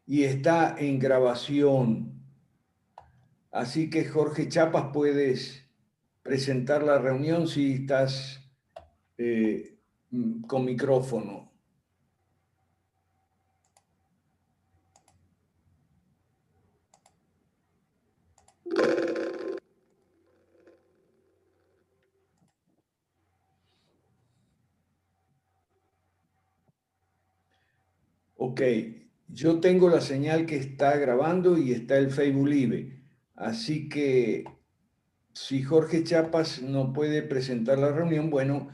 y está en grabación. Así que Jorge Chapas, puedes presentar la reunión si estás con micrófono. Ok, yo tengo la señal que está grabando y está el Facebook Live. Así que si Jorge Chapas no puede presentar la reunión, bueno,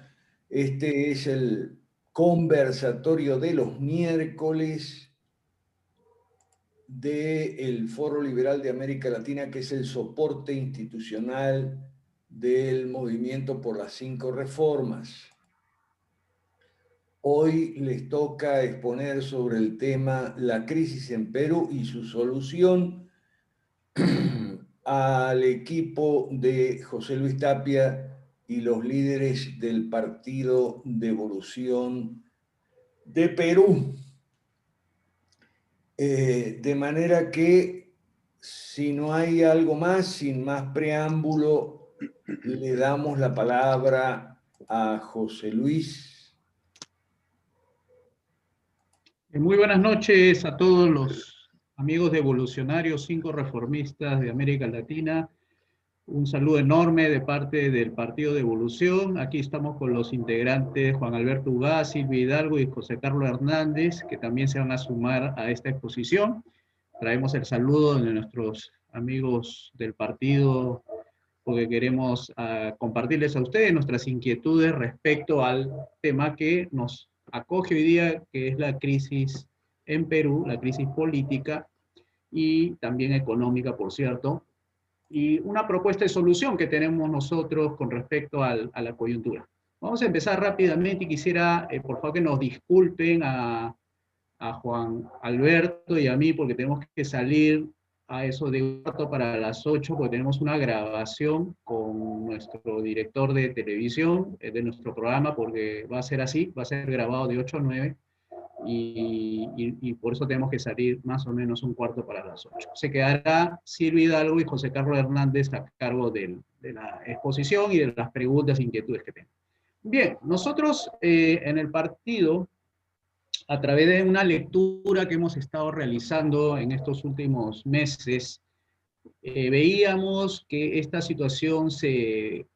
este es el conversatorio de los miércoles del Foro Liberal de América Latina, que es el soporte institucional del movimiento por las 5 reformas. Hoy les toca exponer sobre el tema la crisis en Perú y su solución al equipo de José Luis Tapia y los líderes del Partido de Evolución de Perú. De manera que, si no hay algo más, sin más preámbulo, le damos la palabra a José Luis. Muy buenas noches a todos los amigos de Evolucionarios 5 Reformistas de América Latina. Un saludo enorme de parte del Partido de Evolución. Aquí estamos con los integrantes Juan Alberto Ugaz, Silvia Hidalgo y José Carlos Hernández, que también se van a sumar a esta exposición. Traemos el saludo de nuestros amigos del partido porque queremos compartirles a ustedes nuestras inquietudes respecto al tema que nos acoge hoy día, que es la crisis en Perú, la crisis política y también económica, por cierto, y una propuesta de solución que tenemos nosotros con respecto a la coyuntura. Vamos a empezar rápidamente y quisiera, por favor, que nos disculpen a Juan Alberto y a mí, porque tenemos que salir a eso de cuarto para las 8, porque tenemos una grabación con nuestro director de televisión, de nuestro programa, porque va a ser así, va a ser grabado de 8 a 9, y por eso tenemos que salir más o menos un cuarto para las 8. Se quedará Silvia Hidalgo y José Carlos Hernández a cargo de la exposición y de las preguntas e inquietudes que tengan. Bien, nosotros en el partido, a través de una lectura que hemos estado realizando en estos últimos meses, veíamos que esta situación se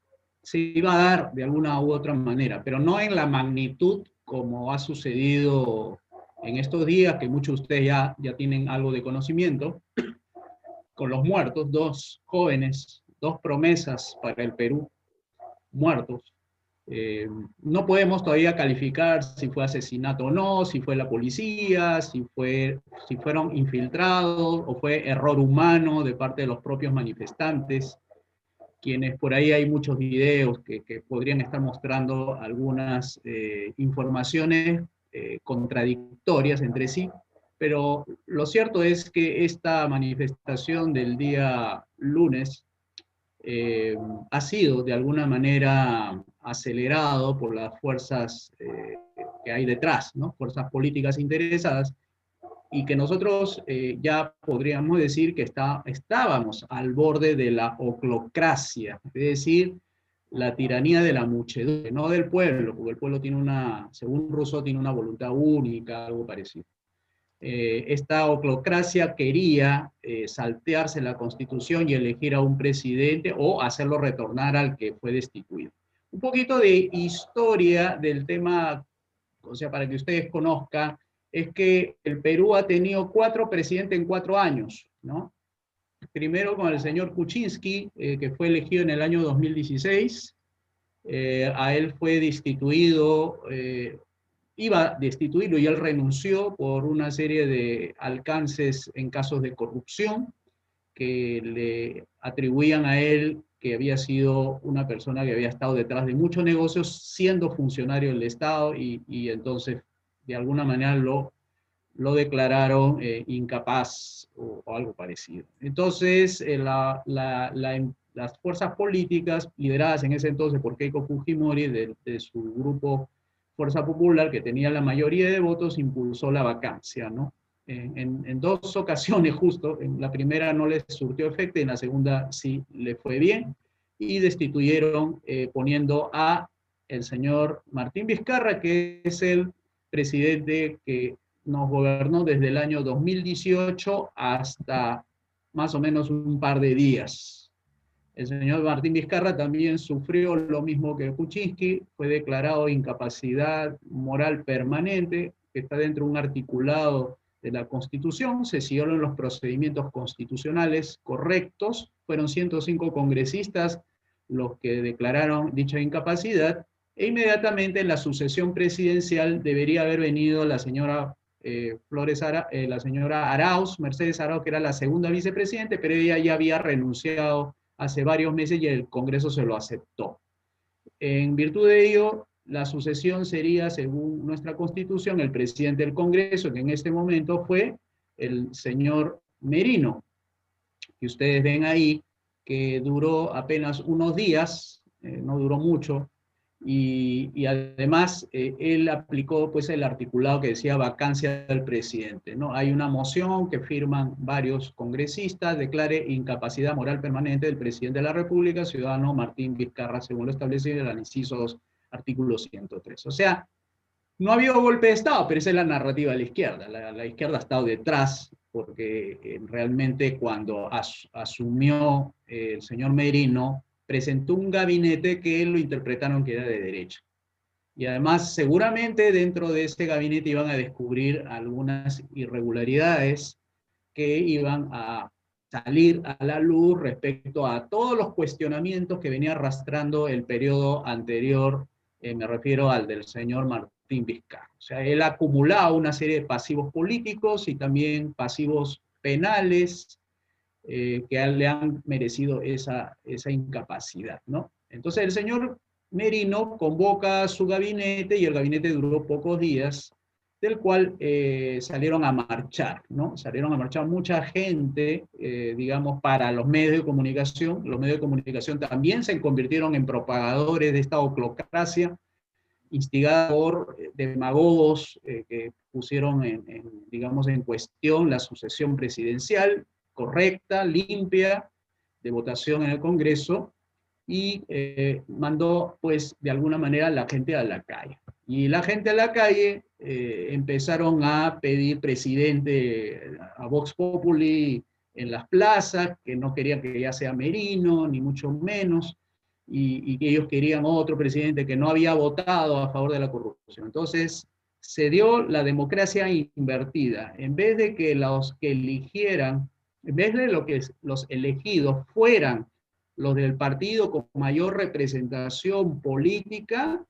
iba a dar de alguna u otra manera, pero no en la magnitud como ha sucedido en estos días, que muchos de ustedes ya tienen algo de conocimiento, con los muertos, 2 jóvenes, 2 promesas para el Perú, muertos. No podemos todavía calificar si fue asesinato o no, si fue la policía, si fueron infiltrados o fue error humano de parte de los propios manifestantes, quienes por ahí hay muchos videos que podrían estar mostrando algunas informaciones contradictorias entre sí, pero lo cierto es que esta manifestación del día lunes ha sido de alguna manera acelerado por las fuerzas que hay detrás, ¿no? Fuerzas políticas interesadas, y que nosotros ya podríamos decir que estábamos al borde de la oclocracia, es decir, la tiranía de la muchedumbre, no del pueblo, porque el pueblo tiene según Rousseau, tiene una voluntad única, algo parecido. Esta oclocracia quería saltearse la Constitución y elegir a un presidente o hacerlo retornar al que fue destituido. Un poquito de historia del tema, o sea, para que ustedes conozcan, es que el Perú ha tenido 4 presidentes en 4 años, ¿no? Primero con el señor Kuczynski, que fue elegido en el año 2016, a él fue destituido, iba a destituirlo y él renunció por una serie de alcances en casos de corrupción que le atribuían a él que había sido una persona que había estado detrás de muchos negocios siendo funcionario del Estado, y entonces de alguna manera lo declararon incapaz o algo parecido. Entonces las fuerzas políticas lideradas en ese entonces por Keiko Fujimori de su grupo Fuerza Popular, que tenía la mayoría de votos, impulsó la vacancia, ¿no? en dos ocasiones justo. En la primera no les surtió efecto, y en la segunda sí le fue bien, y destituyeron poniendo a el señor Martín Vizcarra, que es el presidente que nos gobernó desde el año 2018 hasta más o menos un par de días. El señor Martín Vizcarra también sufrió lo mismo que Kuczynski, fue declarado incapacidad moral permanente, que está dentro de un articulado de la Constitución, se siguieron los procedimientos constitucionales correctos, fueron 105 congresistas los que declararon dicha incapacidad, e inmediatamente en la sucesión presidencial debería haber venido la señora la señora Arauz, Mercedes Arauz, que era la segunda vicepresidente, pero ella ya había renunciado hace varios meses y el Congreso se lo aceptó. En virtud de ello, la sucesión sería, según nuestra Constitución, el presidente del Congreso, que en este momento fue el señor Merino, que ustedes ven ahí, que duró apenas unos días, no duró mucho, y además él aplicó pues el articulado que decía vacancia del presidente, ¿no? Hay una moción que firman varios congresistas, declare incapacidad moral permanente del presidente de la República, ciudadano Martín Vizcarra, según lo establecido en el inciso 2, artículo 103. O sea, no había golpe de Estado, pero esa es la narrativa de la izquierda. La izquierda ha estado detrás, porque realmente cuando asumió el señor Merino, presentó un gabinete que lo interpretaron que era de derecha. Y además, seguramente dentro de este gabinete iban a descubrir algunas irregularidades que iban a salir a la luz respecto a todos los cuestionamientos que venía arrastrando el periodo anterior, me refiero al del señor Martín Vizcarra. O sea, él ha acumulado una serie de pasivos políticos y también pasivos penales, que le han merecido esa incapacidad, ¿no? Entonces el señor Merino convoca a su gabinete y el gabinete duró pocos días, del cual salieron a marchar, ¿no? Salieron a marchar mucha gente, digamos, para los medios de comunicación. Los medios de comunicación también se convirtieron en propagadores de esta oclocracia, instigada por demagogos que pusieron digamos, en cuestión la sucesión presidencial correcta, limpia, de votación en el Congreso, y mandó, pues, de alguna manera la gente a la calle. Y la gente a la calle empezaron a pedir presidente a Vox Populi en las plazas, que no querían que ya sea Merino, ni mucho menos, y que ellos querían otro presidente que no había votado a favor de la corrupción. Entonces, se dio la democracia invertida. En vez de que los que eligieran, en vez de lo que los elegidos fueran los del partido con mayor representación política,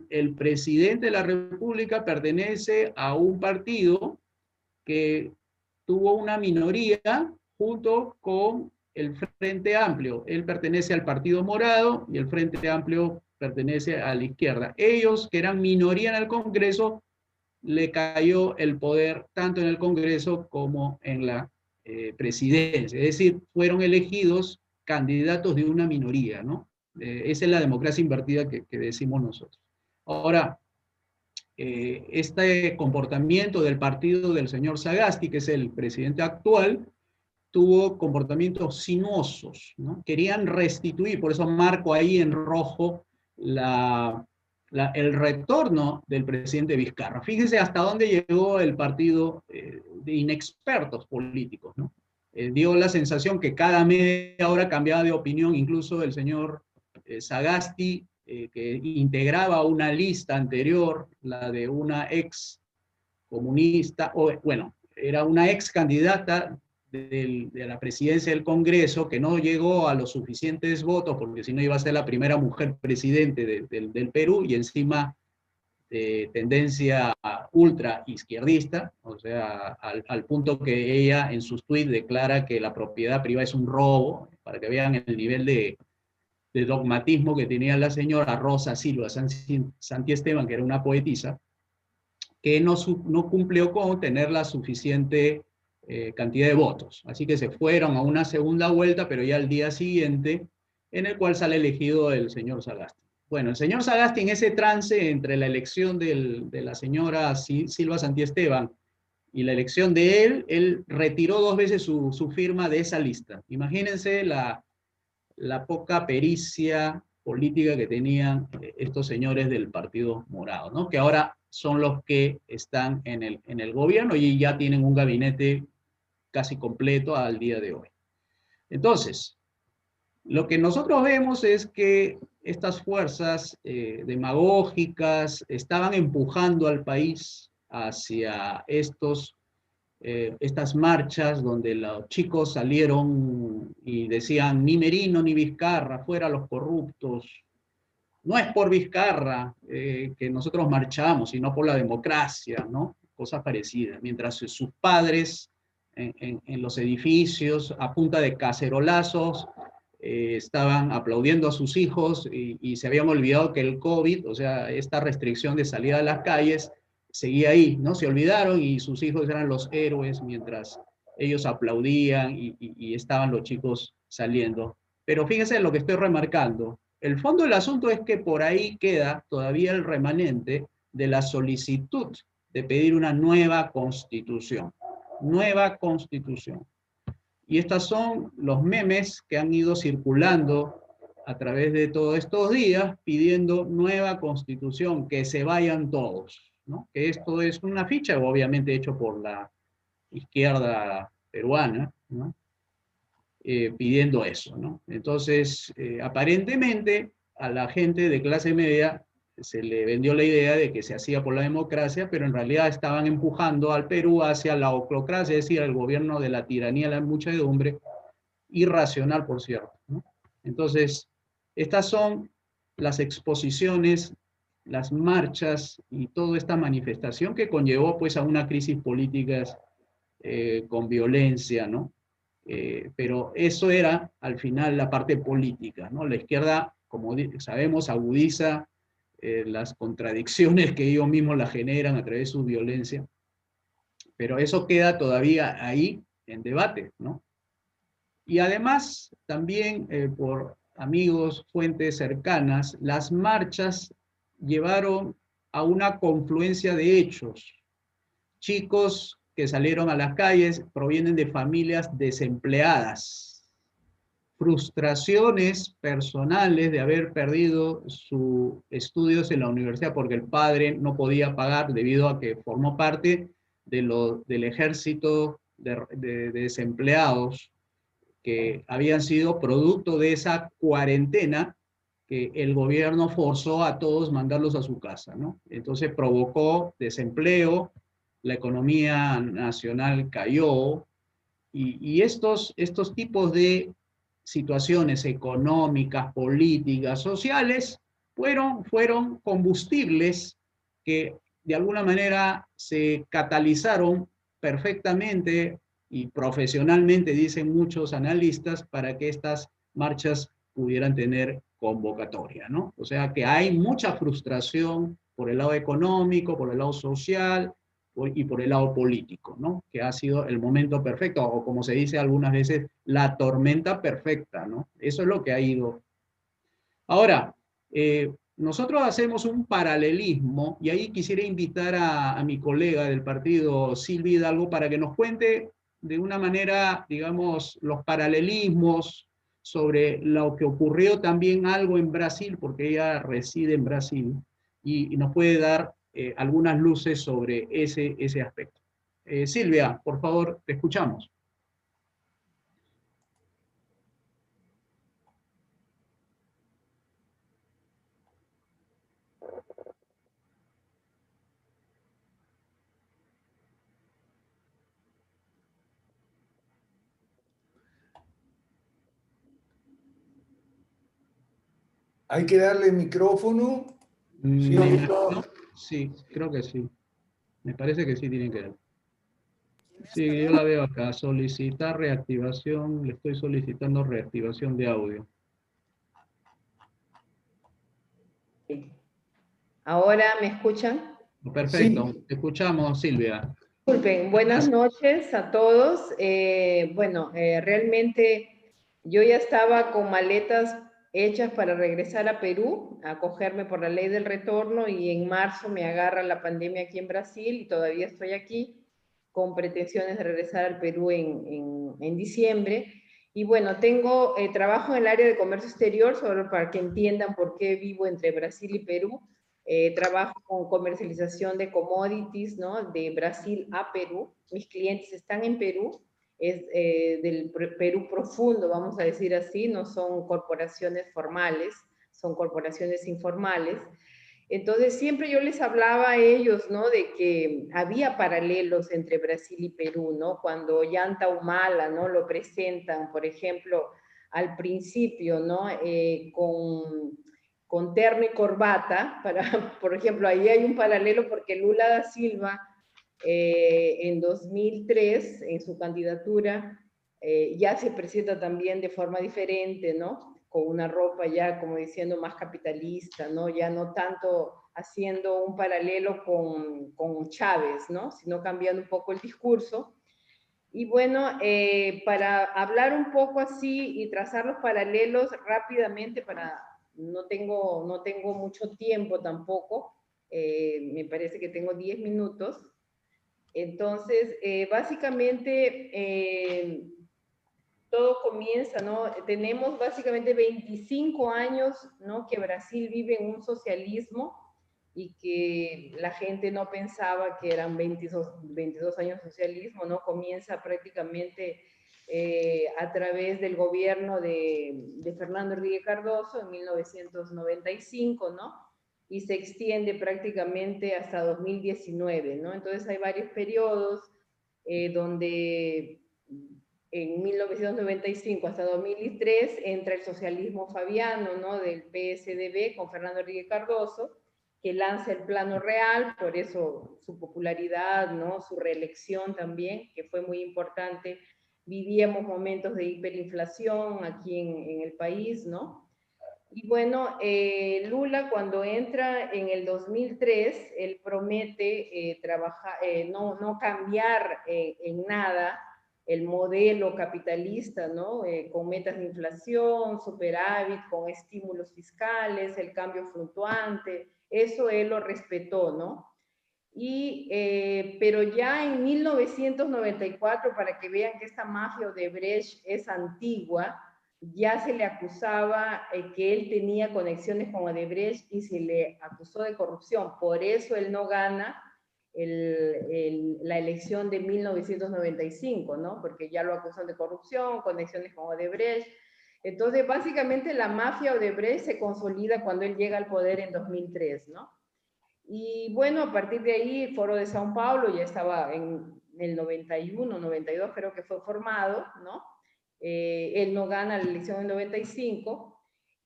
el presidente de la República pertenece a un partido que tuvo una minoría junto con el Frente Amplio. Él pertenece al Partido Morado y el Frente Amplio pertenece a la izquierda. Ellos, que eran minoría en el Congreso, le cayó el poder tanto en el Congreso como en la presidencia. Es decir, fueron elegidos candidatos de una minoría, ¿no? Esa es la democracia invertida que decimos nosotros. Ahora, este comportamiento del partido del señor Sagasti, que es el presidente actual, tuvo comportamientos sinuosos, ¿no? Querían restituir, por eso marco ahí en rojo el retorno del presidente Vizcarra. Fíjese hasta dónde llegó el partido de inexpertos políticos, ¿no? Dio la sensación que cada media hora cambiaba de opinión, incluso el señor Sagasti, que integraba una lista anterior, la de una ex comunista, o bueno, era una ex candidata de la presidencia del Congreso, que no llegó a los suficientes votos, porque si no iba a ser la primera mujer presidente del Perú, y encima de tendencia ultra izquierdista, o sea, al punto que ella en sus tweets declara que la propiedad privada es un robo, para que vean el nivel de dogmatismo que tenía la señora Rosa Silva Santiesteban, que era una poetisa, que no cumplió con tener la suficiente cantidad de votos. Así que se fueron a una segunda vuelta, pero ya al día siguiente, en el cual sale elegido el señor Sagasti. Bueno, el señor Sagasti, en ese trance entre la elección de la señora Silva Santiesteban y la elección de él retiró 2 veces su firma de esa lista. Imagínense la poca pericia política que tenían estos señores del Partido Morado, ¿no? Que ahora son los que están en el gobierno y ya tienen un gabinete casi completo al día de hoy. Entonces, lo que nosotros vemos es que estas fuerzas demagógicas estaban empujando al país hacia estas marchas donde los chicos salieron y decían ni Merino ni Vizcarra, fuera los corruptos. No es por Vizcarra que nosotros marchamos, sino por la democracia, ¿no? Cosas parecidas. Mientras sus padres en los edificios, a punta de cacerolazos, estaban aplaudiendo a sus hijos y se habían olvidado que el COVID, o sea, esta restricción de salida a las calles, seguía ahí, ¿no? Se olvidaron y sus hijos eran los héroes mientras ellos aplaudían y estaban los chicos saliendo. Pero fíjense lo que estoy remarcando. El fondo del asunto es que por ahí queda todavía el remanente de la solicitud de pedir una nueva constitución. Nueva constitución. Y estos son los memes que han ido circulando a través de todos estos días pidiendo nueva constitución, que se vayan todos, ¿no? Que esto es una ficha, obviamente hecho por la izquierda peruana, ¿no? Pidiendo eso, ¿no? Entonces, aparentemente a la gente de clase media se le vendió la idea de que se hacía por la democracia, pero en realidad estaban empujando al Perú hacia la oclocracia, es decir, al gobierno de la tiranía de la muchedumbre, irracional, por cierto, ¿no? Entonces, estas son las exposiciones, las marchas y toda esta manifestación que conllevó pues a una crisis política con violencia, ¿no? Pero eso era al final la parte política, ¿no? La izquierda, como sabemos, agudiza las contradicciones que ellos mismos la generan a través de su violencia, pero eso queda todavía ahí en debate, ¿no? Y además, también por amigos, fuentes cercanas, las marchas llevaron a una confluencia de hechos. Chicos que salieron a las calles provienen de familias desempleadas, frustraciones personales de haber perdido sus estudios en la universidad porque el padre no podía pagar debido a que formó parte del ejército de desempleados que habían sido producto de esa cuarentena que el gobierno forzó a todos mandarlos a su casa, ¿no? Entonces provocó desempleo, la economía nacional cayó, y estos tipos de situaciones económicas, políticas, sociales, fueron combustibles que de alguna manera se catalizaron perfectamente y profesionalmente, dicen muchos analistas, para que estas marchas pudieran tener convocatoria, ¿no? O sea que hay mucha frustración por el lado económico, por el lado social y por el lado político, ¿no? Que ha sido el momento perfecto, o como se dice algunas veces, la tormenta perfecta, ¿no? Eso es lo que ha ido. Ahora, nosotros hacemos un paralelismo, y ahí quisiera invitar a mi colega del partido, Silvia Hidalgo, para que nos cuente de una manera, digamos, los paralelismos sobre lo que ocurrió también algo en Brasil, porque ella reside en Brasil, y nos puede dar algunas luces sobre ese aspecto. Silvia, por favor, te escuchamos. Hay que darle micrófono. ¿Sí o Me no? imagino, sí, creo que sí. Me parece que sí tienen que ver. Sí, yo la veo acá. Solicitar reactivación. Le estoy solicitando reactivación de audio. ¿Ahora me escuchan? Perfecto. Sí. Te escuchamos, Silvia. Disculpen, buenas noches a todos. Realmente yo ya estaba con maletas hechas para regresar a Perú, a acogerme por la ley del retorno, y en marzo me agarra la pandemia aquí en Brasil y todavía estoy aquí con pretensiones de regresar al Perú en diciembre. Y bueno, trabajo en el área de comercio exterior, solo para que entiendan por qué vivo entre Brasil y Perú. Trabajo con comercialización de commodities, ¿no? De Brasil a Perú. Mis clientes están en Perú, es del Perú profundo, vamos a decir así, no son corporaciones formales, son corporaciones informales. Entonces siempre yo les hablaba a ellos, ¿no? De que había paralelos entre Brasil y Perú, ¿no? Cuando Ollanta Humala, ¿no? Lo presentan, por ejemplo, al principio, ¿no? Con terno y corbata, por ejemplo, ahí hay un paralelo porque Lula da Silva en 2003, en su candidatura, ya se presenta también de forma diferente, ¿no? Con una ropa ya, como diciendo, más capitalista, ¿no? Ya no tanto haciendo un paralelo con Chávez, ¿no? Sino cambiando un poco el discurso. Y bueno, para hablar un poco así y trazar los paralelos rápidamente, no tengo mucho tiempo tampoco, me parece que tengo 10 minutos. Entonces, básicamente, todo comienza, ¿no? Tenemos básicamente 25 años, ¿no? Que Brasil vive en un socialismo y que la gente no pensaba que eran 22 años de socialismo, ¿no? Comienza prácticamente a través del gobierno de Fernando Henrique Cardoso en 1995, ¿no? Y se extiende prácticamente hasta 2019, ¿no? Entonces hay varios periodos donde en 1995 hasta 2003 entra el socialismo fabiano, ¿no? Del PSDB con Fernando Henrique Cardoso, que lanza el Plano Real, por eso su popularidad, ¿no? Su reelección también, que fue muy importante. Vivíamos momentos de hiperinflación aquí en el país, ¿no? Y bueno, Lula cuando entra en el 2003, él promete no cambiar en nada el modelo capitalista, ¿no? Con metas de inflación, superávit, con estímulos fiscales, el cambio fluctuante, eso él lo respetó, ¿no? Pero ya en 1994, para que vean que esta mafia Odebrecht es antigua, ya se le acusaba que él tenía conexiones con Odebrecht y se le acusó de corrupción. Por eso él no gana la elección de 1995, ¿no? Porque ya lo acusan de corrupción, conexiones con Odebrecht. Entonces, básicamente la mafia Odebrecht se consolida cuando él llega al poder en 2003, ¿no? Y bueno, a partir de ahí, el Foro de Sao Paulo ya estaba en el 91, 92 creo que fue formado, ¿no? Él no gana la elección en 95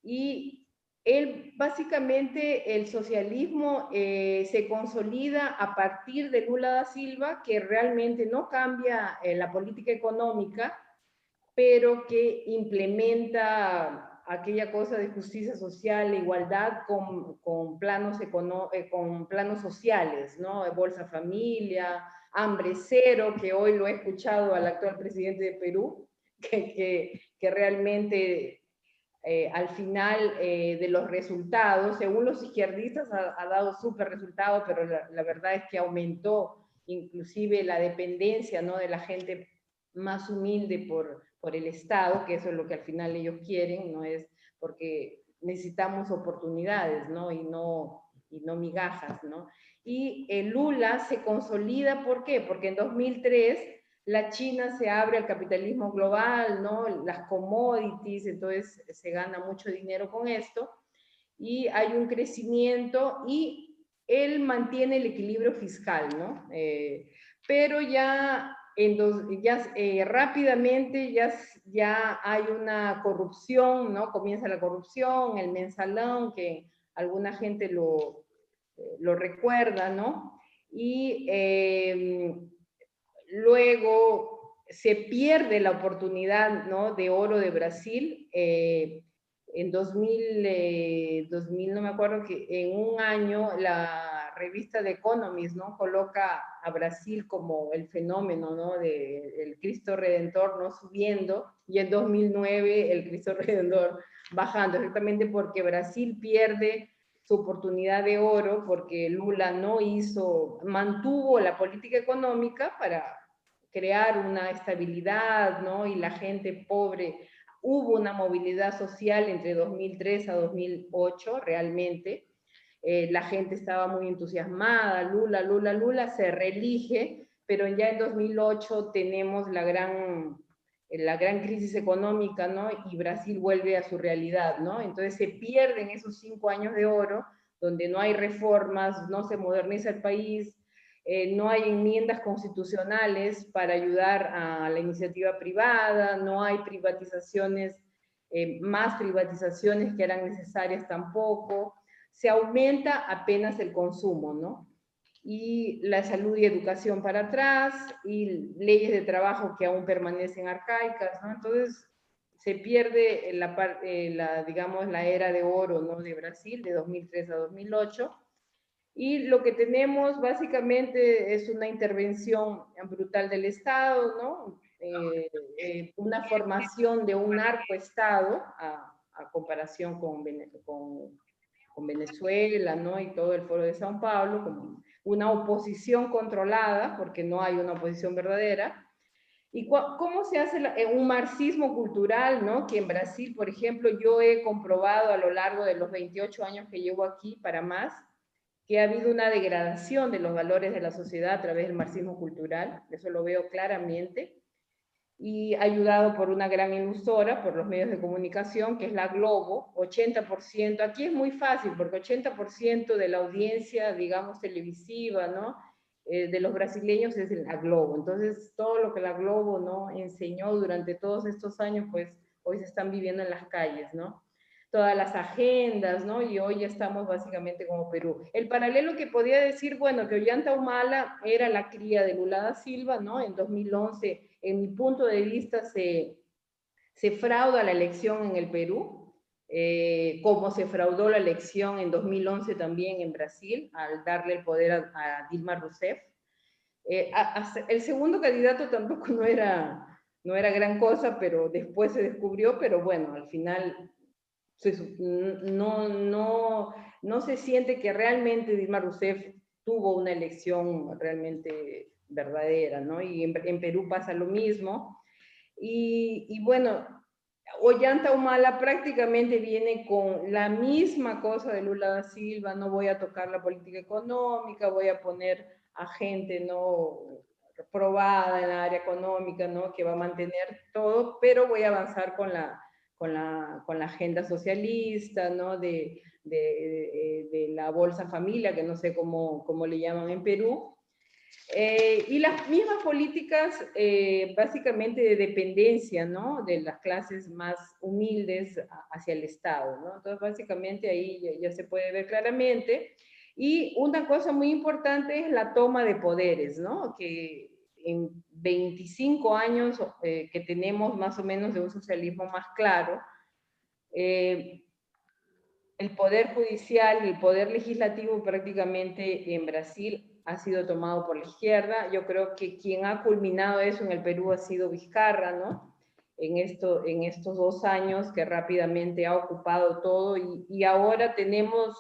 y él básicamente el socialismo se consolida a partir de Lula da Silva, que realmente no cambia la política económica, pero que implementa aquella cosa de justicia social, igualdad con planos sociales, ¿no? Bolsa Familia, Hambre Cero, que hoy lo he escuchado al actual presidente de Perú, que realmente al final de los resultados, según los izquierdistas ha dado súper resultados, pero la verdad es que aumentó inclusive la dependencia, ¿no? De la gente más humilde por el Estado, que eso es lo que al final ellos quieren, no es porque necesitamos oportunidades, ¿no? Y no migajas, ¿no? Y Lula se consolida, ¿por qué? Porque en 2003 la China se abre al capitalismo global, ¿no? Las commodities, entonces se gana mucho dinero con esto, y hay un crecimiento y él mantiene el equilibrio fiscal, ¿no? Pero ya rápidamente ya hay una corrupción, ¿no? Comienza la corrupción, el mensalón, que alguna gente lo recuerda, ¿no? Y luego se pierde la oportunidad, ¿no? De oro de Brasil. En 2000, no me acuerdo, que en un año la revista The Economist, ¿no? Coloca a Brasil como el fenómeno, ¿no? El Cristo Redentor, ¿no? Subiendo, y en 2009 el Cristo Redentor bajando, exactamente porque Brasil pierde su oportunidad de oro, porque Lula mantuvo la política económica para crear una estabilidad, ¿no? Y la gente pobre, hubo una movilidad social entre 2003 a 2008 realmente. La gente estaba muy entusiasmada, Lula, se reelige, pero ya en 2008 tenemos la gran crisis económica, ¿no? Y Brasil vuelve a su realidad, ¿no? Entonces se pierden esos 5 años de oro, donde no hay reformas, no se moderniza el país, no hay enmiendas constitucionales para ayudar a la iniciativa privada, no hay privatizaciones, más privatizaciones que eran necesarias tampoco, se aumenta apenas el consumo, ¿no? Y la salud y educación para atrás, y leyes de trabajo que aún permanecen arcaicas, ¿no? Entonces, se pierde digamos, la era de oro, ¿no? De Brasil, de 2003 a 2008, y lo que tenemos básicamente es una intervención brutal del Estado, ¿no? Una formación de un narcoestado, a comparación con Venezuela, ¿no? Y todo el Foro de Sao Paulo, como una oposición controlada, porque no hay una oposición verdadera. ¿Y cómo se hace un marxismo cultural, ¿no? Que en Brasil, por ejemplo, yo he comprobado a lo largo de los 28 años que llevo aquí, para más, que ha habido una degradación de los valores de la sociedad a través del marxismo cultural, eso lo veo claramente, y ayudado por una gran emisora, por los medios de comunicación, que es la Globo, 80%, aquí es muy fácil, porque 80% de la audiencia, digamos, televisiva, ¿no? De los brasileños es la Globo, entonces todo lo que la Globo, ¿no? Enseñó durante todos estos años, pues hoy se están viviendo en las calles, ¿no? Todas las agendas, ¿no? Y hoy ya estamos básicamente como Perú. El paralelo que podía decir, bueno, que Ollanta Humala era la cría de Lula da Silva, ¿no? En 2011, en mi punto de vista, se frauda la elección en el Perú, como se fraudó la elección en 2011 también en Brasil, al darle el poder a Dilma Rousseff. El segundo candidato tampoco no era gran cosa, pero después se descubrió, pero bueno, al final no se siente que realmente Dilma Rousseff tuvo una elección realmente verdadera, ¿no? Y en Perú pasa lo mismo. Y bueno, Ollanta Humala prácticamente viene con la misma cosa de Lula da Silva, no voy a tocar la política económica, voy a poner a gente no probada en la área económica, ¿no? Que va a mantener todo, pero voy a avanzar con la agenda socialista, ¿no? De la Bolsa Familia, que no sé cómo le llaman en Perú. Y las mismas políticas básicamente de dependencia, ¿no? De las clases más humildes hacia el Estado, ¿no? Entonces básicamente ahí ya se puede ver claramente. Y una cosa muy importante es la toma de poderes, ¿no? Que en 25 años que tenemos más o menos de un socialismo más claro, el poder judicial y el poder legislativo prácticamente en Brasil ha sido tomado por la izquierda. Yo creo que quien ha culminado eso en el Perú ha sido Vizcarra, ¿no? En estos 2 años que rápidamente ha ocupado todo y ahora tenemos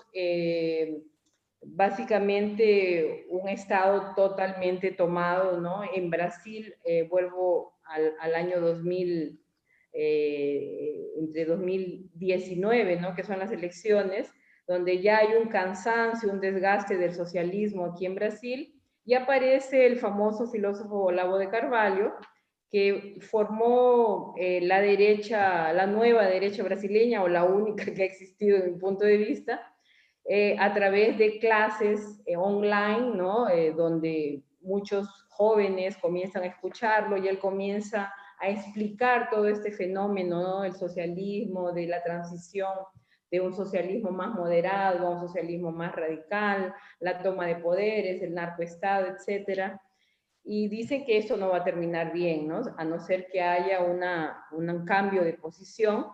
básicamente un Estado totalmente tomado, ¿no? En Brasil, vuelvo al año 2000, entre 2019, ¿no? Que son las elecciones, donde ya hay un cansancio, un desgaste del socialismo aquí en Brasil, y aparece el famoso filósofo Olavo de Carvalho, que formó la derecha, la nueva derecha brasileña, o la única que ha existido desde mi punto de vista, a través de clases online, ¿no? Donde muchos jóvenes comienzan a escucharlo y él comienza a explicar todo este fenómeno, ¿no? El socialismo, de la transición de un socialismo más moderado a un socialismo más radical, la toma de poderes, el narcoestado, etcétera. Y dicen que eso no va a terminar bien, ¿no? A no ser que haya un cambio de posición.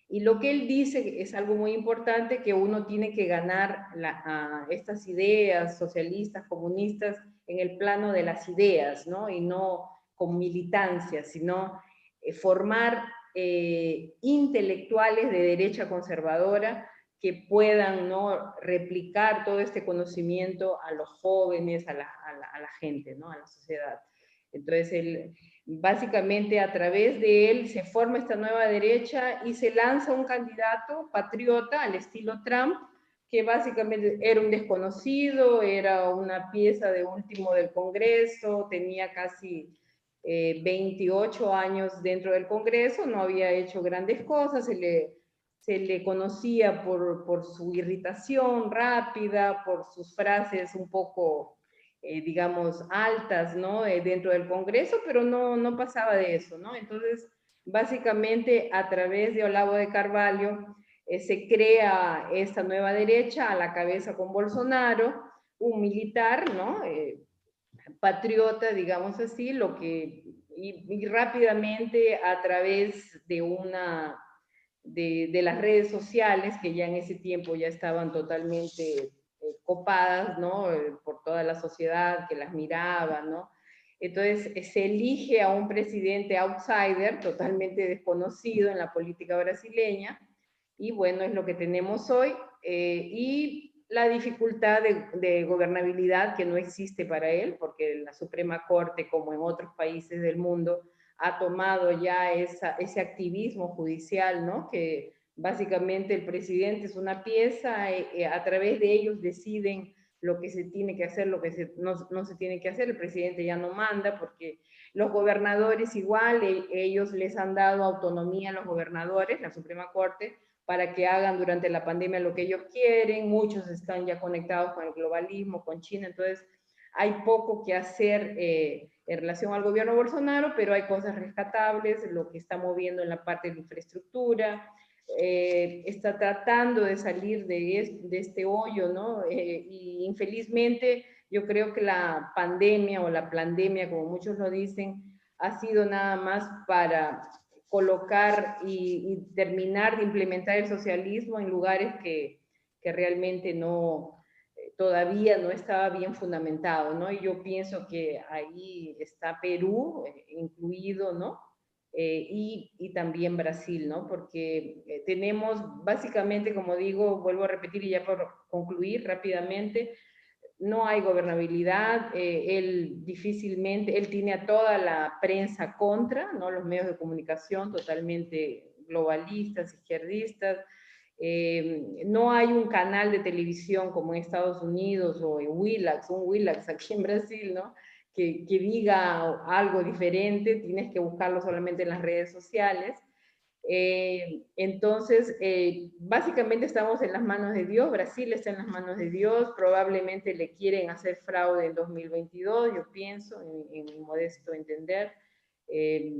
Y lo que él dice es algo muy importante, que uno tiene que ganar estas ideas socialistas, comunistas, en el plano de las ideas, ¿no? Y no con militancia, sino formar intelectuales de derecha conservadora que puedan, ¿no?, replicar todo este conocimiento a los jóvenes, a la gente, ¿no?, a la sociedad. Entonces, básicamente a través de él se forma esta nueva derecha y se lanza un candidato patriota al estilo Trump, que básicamente era un desconocido, era una pieza de último del Congreso, tenía casi 28 años dentro del Congreso, no había hecho grandes cosas, se le conocía por su irritación rápida, por sus frases un poco, digamos, altas, ¿no?, dentro del Congreso, pero no pasaba de eso, ¿no? Entonces, básicamente, a través de Olavo de Carvalho, se crea esta nueva derecha a la cabeza con Bolsonaro, un militar, ¿no?, patriota, digamos así, y rápidamente a través de las redes sociales, que ya en ese tiempo ya estaban totalmente copadas, ¿no?, por toda la sociedad que las miraba, ¿no? Entonces se elige a un presidente outsider, totalmente desconocido en la política brasileña, y bueno, es lo que tenemos hoy, y la dificultad de gobernabilidad que no existe para él, porque la Suprema Corte, como en otros países del mundo, ha tomado ya ese activismo judicial, ¿no?, que básicamente el presidente es una pieza, a través de ellos deciden lo que se tiene que hacer, lo que no se tiene que hacer, el presidente ya no manda, porque los gobernadores igual, ellos les han dado autonomía a los gobernadores, la Suprema Corte, para que hagan durante la pandemia lo que ellos quieren, muchos están ya conectados con el globalismo, con China, entonces hay poco que hacer en relación al gobierno Bolsonaro, pero hay cosas rescatables, lo que está moviendo en la parte de la infraestructura, está tratando de salir de este hoyo, ¿no? Y infelizmente yo creo que la pandemia o la plandemia, como muchos lo dicen, ha sido nada más para colocar y terminar de implementar el socialismo en lugares que realmente todavía no estaba bien fundamentado, ¿no? Y yo pienso que ahí está Perú incluido, ¿no? Y también Brasil, ¿no? Porque tenemos básicamente, como digo, vuelvo a repetir y ya por concluir rápidamente, no hay gobernabilidad, él tiene a toda la prensa contra, ¿no?, los medios de comunicación totalmente globalistas, izquierdistas, no hay un canal de televisión como en Estados Unidos o en un Willax aquí en Brasil, ¿no?, que diga algo diferente, tienes que buscarlo solamente en las redes sociales. Entonces, básicamente estamos en las manos de Dios, Brasil está en las manos de Dios, probablemente le quieren hacer fraude en 2022, yo pienso, en mi modesto entender,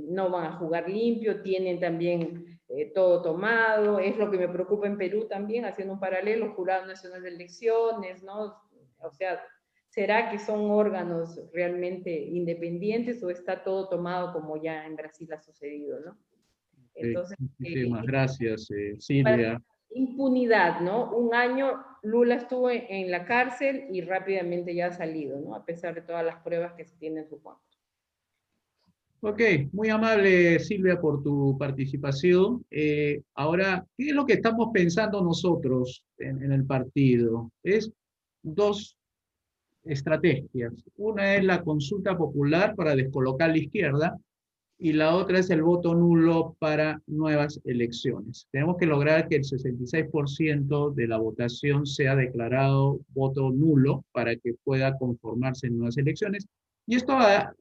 no van a jugar limpio, tienen también todo tomado, es lo que me preocupa en Perú también, haciendo un paralelo, Jurado Nacional de Elecciones, ¿no? O sea, ¿será que son órganos realmente independientes o está todo tomado como ya en Brasil ha sucedido, ¿no? Entonces, muchísimas gracias, Silvia. impunidad, ¿no? Un año Lula estuvo en la cárcel y rápidamente ya ha salido, ¿no? A pesar de todas las pruebas que se tienen en su contra. Ok, muy amable Silvia por tu participación. Ahora, ¿qué es lo que estamos pensando nosotros en el partido? Es dos estrategias. Una es la consulta popular para descolocar la izquierda y la otra es el voto nulo para nuevas elecciones. Tenemos que lograr que el 66% de la votación sea declarado voto nulo para que pueda conformarse en nuevas elecciones. Y esto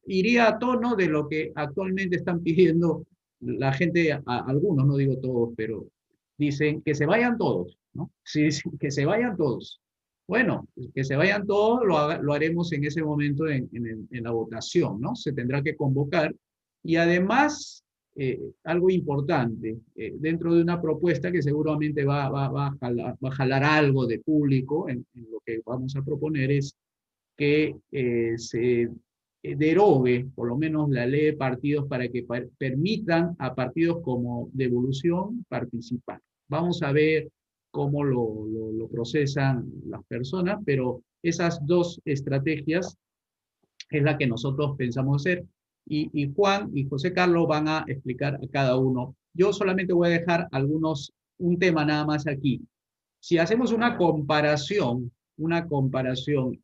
iría a tono de lo que actualmente están pidiendo la gente, algunos, no digo todos, pero dicen que se vayan todos, ¿no? Sí, que se vayan todos. Bueno, que se vayan todos lo haremos en ese momento en la votación, ¿no? Se tendrá que convocar. Y además, algo importante, dentro de una propuesta que seguramente va a jalar algo de público en lo que vamos a proponer es que se derogue por lo menos la ley de partidos para que permitan a partidos como Devolución participar. Vamos a ver cómo lo procesan las personas, pero esas dos estrategias es la que nosotros pensamos hacer. Y Juan y José Carlos van a explicar a cada uno. Yo solamente voy a dejar un tema nada más aquí. Si hacemos una comparación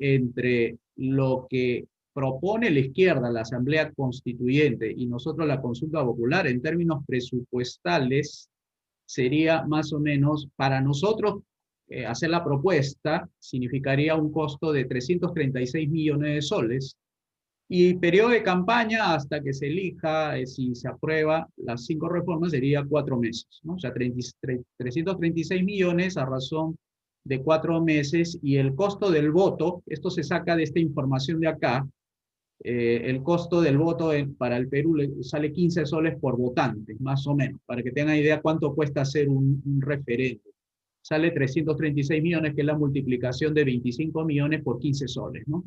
entre lo que propone la izquierda, la Asamblea Constituyente, y nosotros la consulta popular, en términos presupuestales, sería más o menos, para nosotros, hacer la propuesta significaría un costo de 336 millones de soles, y periodo de campaña hasta que se elija, si se aprueba las 5 reformas, sería 4 meses, ¿no? O sea, 336 millones a razón de 4 meses, y el costo del voto, esto se saca de esta información de acá, el costo del voto para el Perú sale 15 soles por votante, más o menos, para que tengan idea cuánto cuesta hacer un referéndum. Sale 336 millones, que es la multiplicación de 25 millones por 15 soles, ¿no?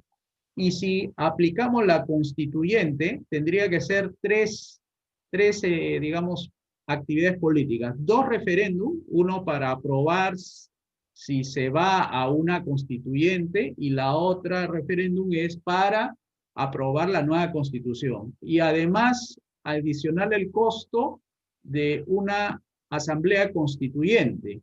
Y si aplicamos la constituyente, tendría que ser tres digamos, actividades políticas. 2 referéndum, uno para aprobar si se va a una constituyente, y la otra referéndum es para aprobar la nueva constitución. Y además, adicional el costo de una asamblea constituyente.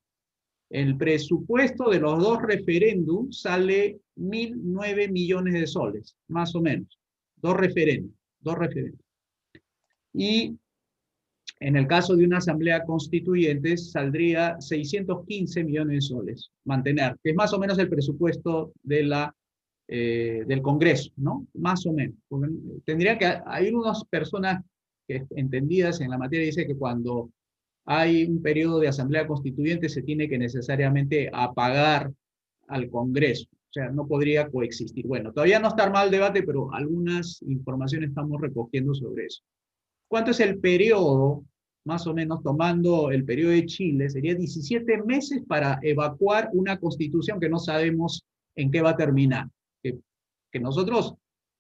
El presupuesto de los 2 referéndums sale 1.009 millones de soles, más o menos. 2 referéndums, 2 referéndums. Y en el caso de una asamblea constituyente saldría 615 millones de soles, mantener, que es más o menos el presupuesto de del Congreso, ¿no? Más o menos. Tendría que, hay unas personas que entendidas en la materia, dice que cuando hay un periodo de asamblea constituyente se tiene que necesariamente apagar al Congreso. O sea, no podría coexistir. Bueno, todavía no está armado el debate, pero algunas informaciones estamos recogiendo sobre eso. ¿Cuánto es el periodo? Más o menos, tomando el periodo de Chile, sería 17 meses para evacuar una constitución que no sabemos en qué va a terminar. Que nosotros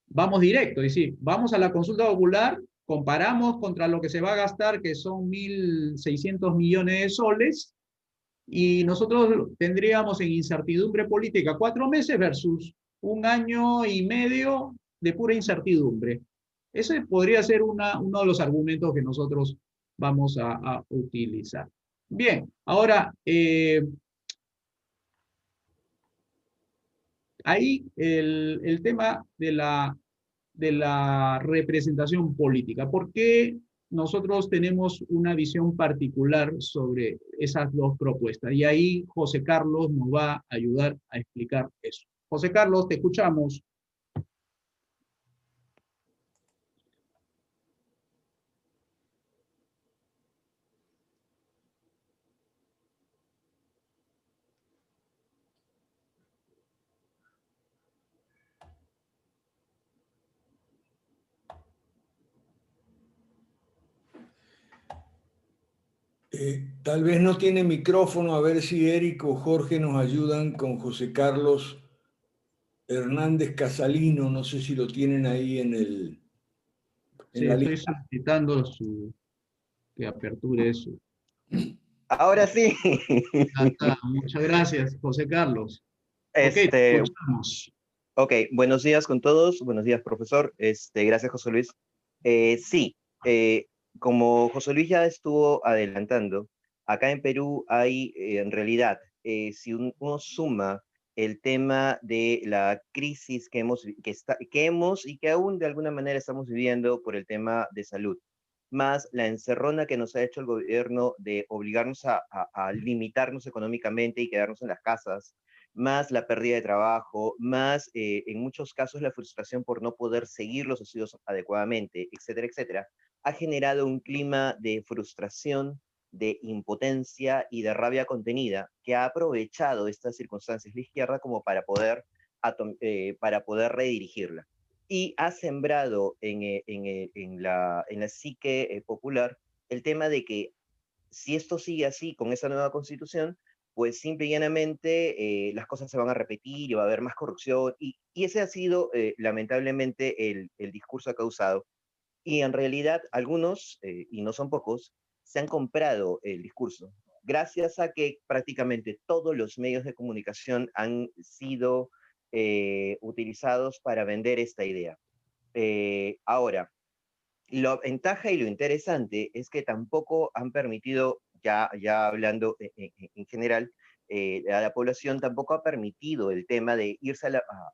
vamos directo, es decir, vamos a la consulta popular, comparamos contra lo que se va a gastar, que son 1.600 millones de soles, y nosotros tendríamos en incertidumbre política 4 meses versus 1 año y medio de pura incertidumbre. Ese podría ser uno de los argumentos que nosotros vamos a utilizar. Bien, ahora, ahí el tema de la representación política. ¿Por qué nosotros tenemos una visión particular sobre esas 2 propuestas? Y ahí José Carlos nos va a ayudar a explicar eso. José Carlos, te escuchamos. Tal vez no tiene micrófono, a ver si Eric o Jorge nos ayudan con José Carlos Hernández Casalino, no sé si lo tienen ahí en Sí, la estoy lista. solicitando que aperture eso. Ahora sí. Ya está. Muchas gracias, José Carlos. Ok, te Este, escuchamos. ok, buenos días con todos. Buenos días, profesor. Gracias, José Luis. Sí, como José Luis ya estuvo adelantando, acá en Perú hay, en realidad, si uno suma el tema de la crisis que hemos y que aún de alguna manera estamos viviendo por el tema de salud, más la encerrona que nos ha hecho el gobierno de obligarnos a limitarnos económicamente y quedarnos en las casas, más la pérdida de trabajo, más en muchos casos la frustración por no poder seguir los estudios adecuadamente, etcétera, etcétera, ha generado un clima de frustración, de impotencia y de rabia contenida que ha aprovechado estas circunstancias la izquierda como para poder redirigirla. Y ha sembrado en la psique popular el tema de que si esto sigue así con esa nueva constitución, pues simple y llanamente las cosas se van a repetir y va a haber más corrupción. Y ese ha sido lamentablemente el discurso causado. Y en realidad algunos, y no son pocos, se han comprado el discurso, gracias a que prácticamente todos los medios de comunicación han sido utilizados para vender esta idea. Ahora, lo ventaja y lo interesante es que tampoco han permitido, ya hablando en general, a la población tampoco ha permitido el tema de irse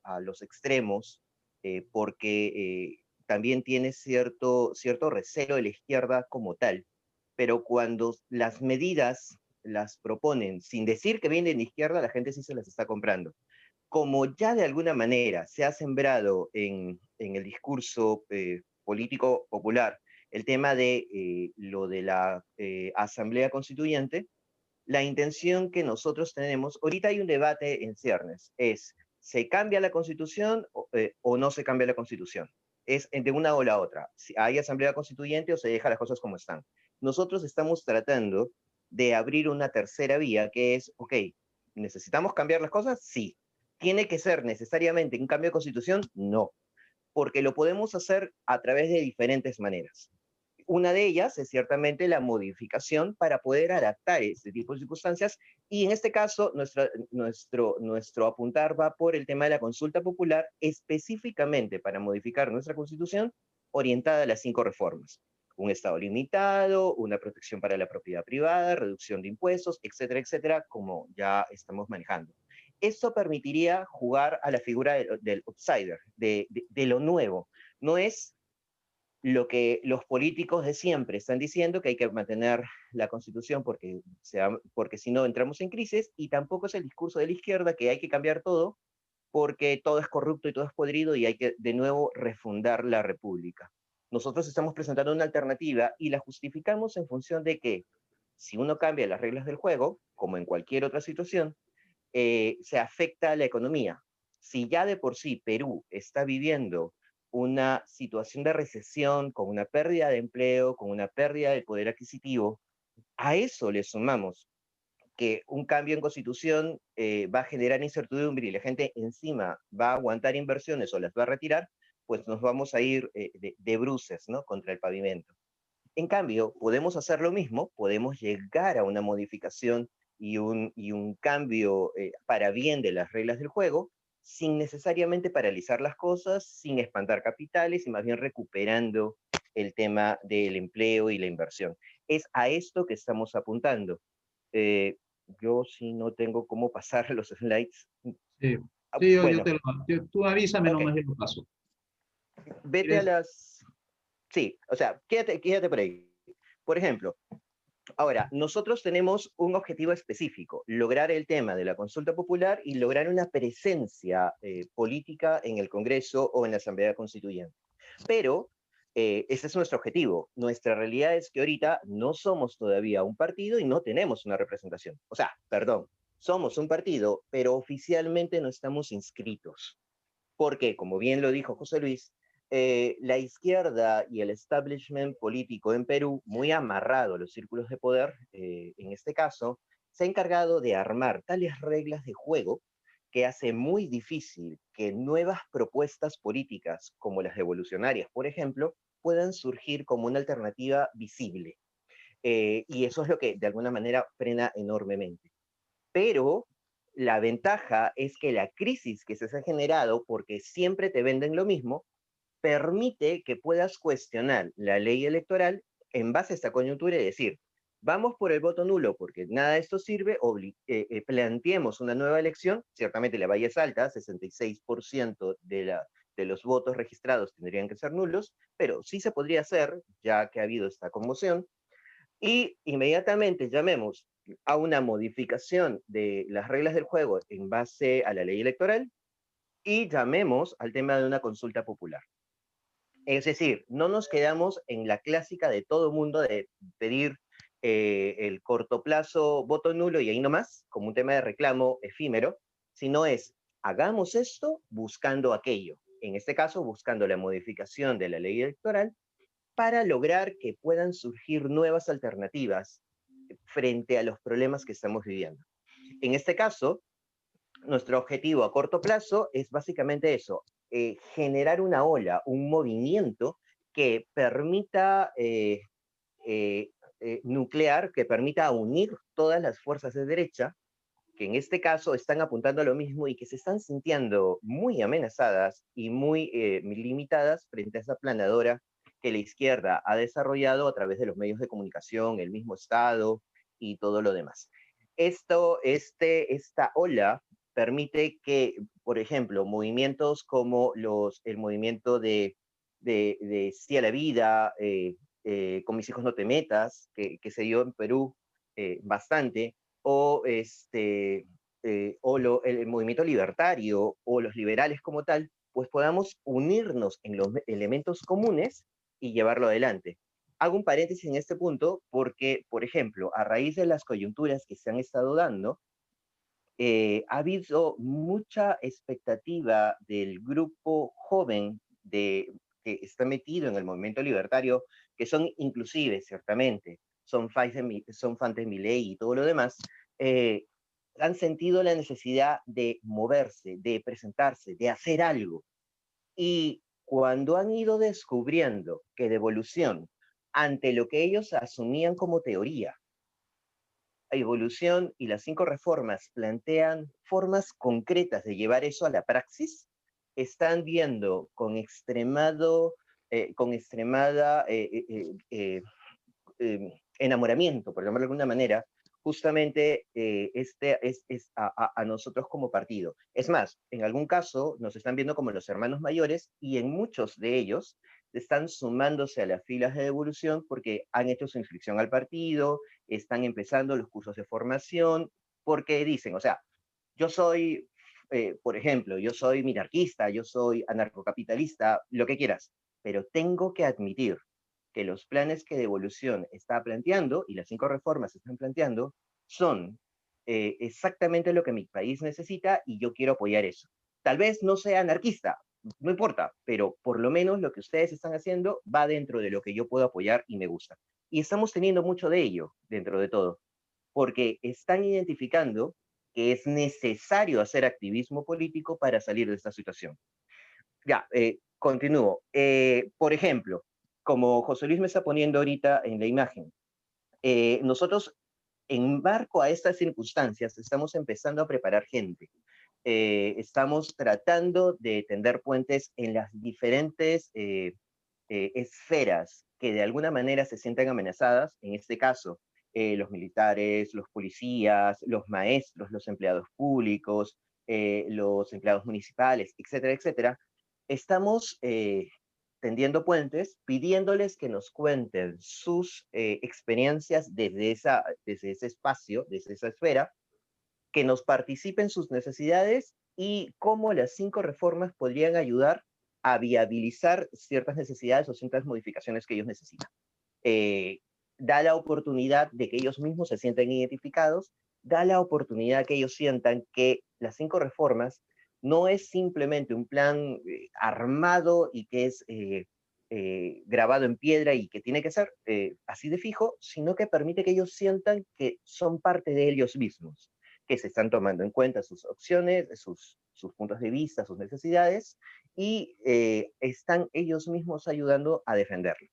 a los extremos, porque también tiene cierto recelo de la izquierda como tal. Pero cuando las medidas las proponen sin decir que vienen de izquierda, la gente sí se las está comprando. Como ya de alguna manera se ha sembrado en el discurso político popular el tema de lo de la Asamblea Constituyente, la intención que nosotros tenemos, ahorita hay un debate en ciernes, es, ¿se cambia la Constitución o no se cambia la Constitución? Es de una o la otra, si hay Asamblea Constituyente o se deja las cosas como están. Nosotros estamos tratando de abrir una tercera vía que es, ok, ¿necesitamos cambiar las cosas? Sí. ¿Tiene que ser necesariamente un cambio de Constitución? No, porque lo podemos hacer a través de diferentes maneras. Una de ellas es ciertamente la modificación para poder adaptar este tipo de circunstancias y en este caso nuestro apuntar va por el tema de la consulta popular específicamente para modificar nuestra constitución orientada a las 5 reformas. Un Estado limitado, una protección para la propiedad privada, reducción de impuestos, etcétera, como ya estamos manejando. Esto permitiría jugar a la figura del outsider, de lo nuevo. No es lo que los políticos de siempre están diciendo, que hay que mantener la Constitución porque si no entramos en crisis, y tampoco es el discurso de la izquierda que hay que cambiar todo porque todo es corrupto y todo es podrido y hay que de nuevo refundar la República. Nosotros estamos presentando una alternativa y la justificamos en función de que si uno cambia las reglas del juego, como en cualquier otra situación, se afecta a la economía. Si ya de por sí Perú está viviendo una situación de recesión, con una pérdida de empleo, con una pérdida del poder adquisitivo, a eso le sumamos que un cambio en constitución va a generar incertidumbre y la gente encima va a aguantar inversiones o las va a retirar, pues nos vamos a ir de bruces, ¿no?, contra el pavimento. En cambio, podemos hacer lo mismo, podemos llegar a una modificación y un cambio para bien de las reglas del juego, sin necesariamente paralizar las cosas, sin espantar capitales y más bien recuperando el tema del empleo y la inversión. Es a esto que estamos apuntando. Eh, yo sí no tengo cómo pasar los slides. Sí, sí, Bueno, tú avísame ok. nomás, yo lo paso. Vete a ¿Quieres? las... Sí, o sea, quédate por ahí. Por ejemplo, ahora, nosotros tenemos un objetivo específico, lograr el tema de la consulta popular y lograr una presencia política en el Congreso o en la Asamblea Constituyente. Pero ese es nuestro objetivo. Nuestra realidad es que ahorita no somos todavía un partido y no tenemos una representación. O sea, perdón, somos un partido, pero oficialmente no estamos inscritos. Porque, como bien lo dijo José Luis, la izquierda y el establishment político en Perú, muy amarrado a los círculos de poder, en este caso, se ha encargado de armar tales reglas de juego que hace muy difícil que nuevas propuestas políticas, como las revolucionarias, por ejemplo, puedan surgir como una alternativa visible. Y eso es lo que de alguna manera frena enormemente. Pero la ventaja es que la crisis que se ha generado, porque siempre te venden lo mismo, permite que puedas cuestionar la ley electoral en base a esta coyuntura y decir, vamos por el voto nulo porque nada de esto sirve, planteemos una nueva elección, ciertamente la valla es alta, 66% de los votos registrados tendrían que ser nulos, pero sí se podría hacer, ya que ha habido esta conmoción, y inmediatamente llamemos a una modificación de las reglas del juego en base a la ley electoral y llamemos al tema de una consulta popular. Es decir, no nos quedamos en la clásica de todo mundo de pedir el corto plazo voto nulo y ahí nomás, como un tema de reclamo efímero, sino es, hagamos esto buscando aquello. En este caso, buscando la modificación de la ley electoral para lograr que puedan surgir nuevas alternativas frente a los problemas que estamos viviendo. En este caso, nuestro objetivo a corto plazo es básicamente eso, generar una ola, un movimiento que permita nuclear, que permita unir todas las fuerzas de derecha, que en este caso están apuntando a lo mismo y que se están sintiendo muy amenazadas y muy limitadas frente a esa planadora que la izquierda ha desarrollado a través de los medios de comunicación, el mismo Estado y todo lo demás. esta ola permite que, por ejemplo, movimientos como el movimiento de Sí a la Vida, Con mis hijos no te metas, que se dio en Perú bastante, o, el movimiento libertario o los liberales como tal, pues podamos unirnos en los elementos comunes y llevarlo adelante. Hago un paréntesis en este punto porque, por ejemplo, a raíz de las coyunturas que se han estado dando, ha habido mucha expectativa del grupo joven que está metido en el movimiento libertario, que son inclusive, ciertamente, son fans de Milei y todo lo demás, eh, han sentido la necesidad de moverse, de presentarse, de hacer algo. Y cuando han ido descubriendo que devolución, ante lo que ellos asumían como teoría, evolución y las 5 reformas plantean formas concretas de llevar eso a la praxis, están viendo con extremada enamoramiento, por llamarlo de alguna manera, justamente a nosotros como partido. Es más, en algún caso nos están viendo como los hermanos mayores y en muchos de ellos están sumándose a las filas de devolución porque han hecho su inscripción al partido, están empezando los cursos de formación, porque dicen, o sea, yo soy, por ejemplo, yo soy minarquista, yo soy anarcocapitalista, lo que quieras, pero tengo que admitir que los planes que Devolución está planteando y las 5 reformas están planteando son exactamente lo que mi país necesita y yo quiero apoyar eso. Tal vez no sea anarquista, no importa, pero por lo menos lo que ustedes están haciendo va dentro de lo que yo puedo apoyar y me gusta. Y estamos teniendo mucho de ello dentro de todo, porque están identificando que es necesario hacer activismo político para salir de esta situación. Ya, continúo. Por ejemplo, como José Luis me está poniendo ahorita en la imagen, nosotros, en marco a estas circunstancias, estamos empezando a preparar gente. Estamos tratando de tender puentes en las diferentes esferas que de alguna manera se sientan amenazadas, en este caso, los militares, los policías, los maestros, los empleados públicos, los empleados municipales, etcétera, etcétera. Estamos tendiendo puentes, pidiéndoles que nos cuenten sus experiencias desde ese espacio, desde esa esfera, que nos participen sus necesidades y cómo las 5 reformas podrían ayudar a viabilizar ciertas necesidades o ciertas modificaciones que ellos necesitan. Eh, Da la oportunidad de que ellos mismos se sientan identificados, da la oportunidad que ellos sientan que las 5 reformas no es simplemente un plan armado y que es grabado en piedra y que tiene que ser así de fijo, sino que permite que ellos sientan que son parte de ellos mismos, que se están tomando en cuenta sus opciones, sus puntos de vista, sus necesidades, y están ellos mismos ayudando a defenderlo.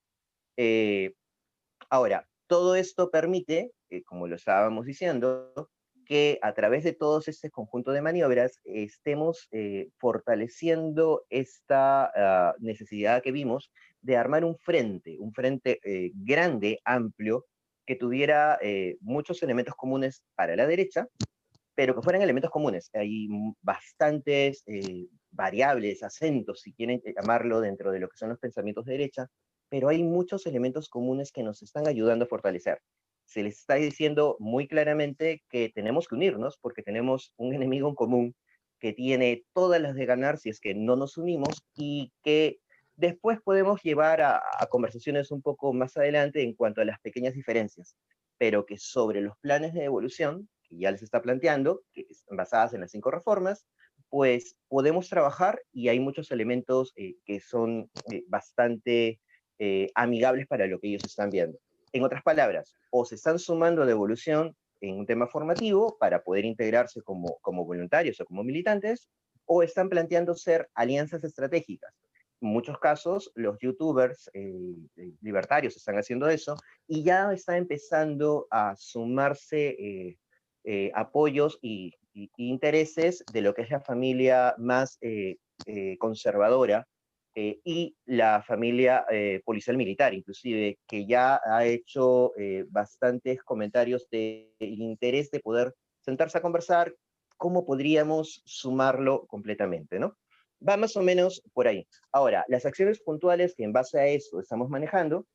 Ahora, todo esto permite, como lo estábamos diciendo, que a través de todos este conjunto de maniobras estemos fortaleciendo esta necesidad que vimos de armar un frente grande, amplio, que tuviera muchos elementos comunes para la derecha, pero que fueran elementos comunes. Hay bastantes variables, acentos, si quieren llamarlo, dentro de lo que son los pensamientos de derecha, pero hay muchos elementos comunes que nos están ayudando a fortalecer. Se les está diciendo muy claramente que tenemos que unirnos porque tenemos un enemigo en común que tiene todas las de ganar si es que no nos unimos y que después podemos llevar a conversaciones un poco más adelante en cuanto a las pequeñas diferencias, pero que sobre los planes de evolución que ya les está planteando, que están basadas en las 5 reformas, pues podemos trabajar y hay muchos elementos que son bastante amigables para lo que ellos están viendo. En otras palabras, o se están sumando a devolución en un tema formativo para poder integrarse como voluntarios o como militantes, o están planteando ser alianzas estratégicas. En muchos casos, los youtubers libertarios están haciendo eso y ya está empezando a sumarse apoyos y intereses de lo que es la familia más conservadora y la familia policial militar, inclusive, que ya ha hecho bastantes comentarios del interés de poder sentarse a conversar cómo podríamos sumarlo completamente, ¿no? Va más o menos por ahí. Ahora, las acciones puntuales que en base a eso estamos manejando,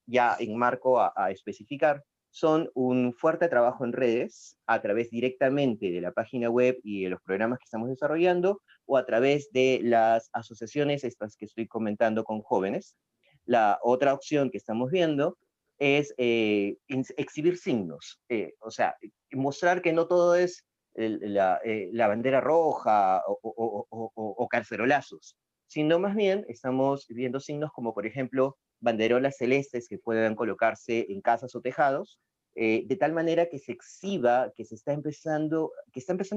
ya en marco a especificar, son un fuerte trabajo en redes, a través directamente de la página web y de los programas que estamos desarrollando, o a través de las asociaciones estas que estoy comentando con jóvenes. La otra opción que estamos viendo es exhibir signos, o sea, mostrar que no todo es la bandera roja o carcerolazos, sino más bien estamos viendo signos como, por ejemplo, banderolas celestes que puedan colocarse en casas o tejados, de tal manera que se exhiba que está empezando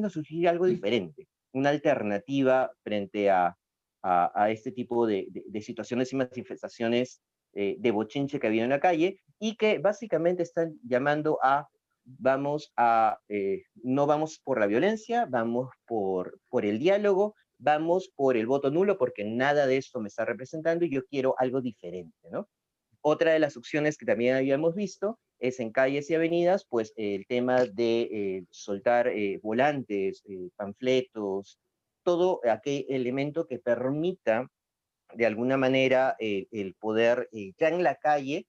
a surgir algo diferente, una alternativa frente a este tipo de situaciones y manifestaciones de bochinche que había en la calle, y que básicamente están llamando a no vamos por la violencia, vamos por el diálogo, vamos por el voto nulo, porque nada de esto me está representando y yo quiero algo diferente, ¿no? Otra de las opciones que también habíamos visto es en calles y avenidas, pues el tema de soltar volantes, panfletos, todo aquel elemento que permita de alguna manera el poder ya en la calle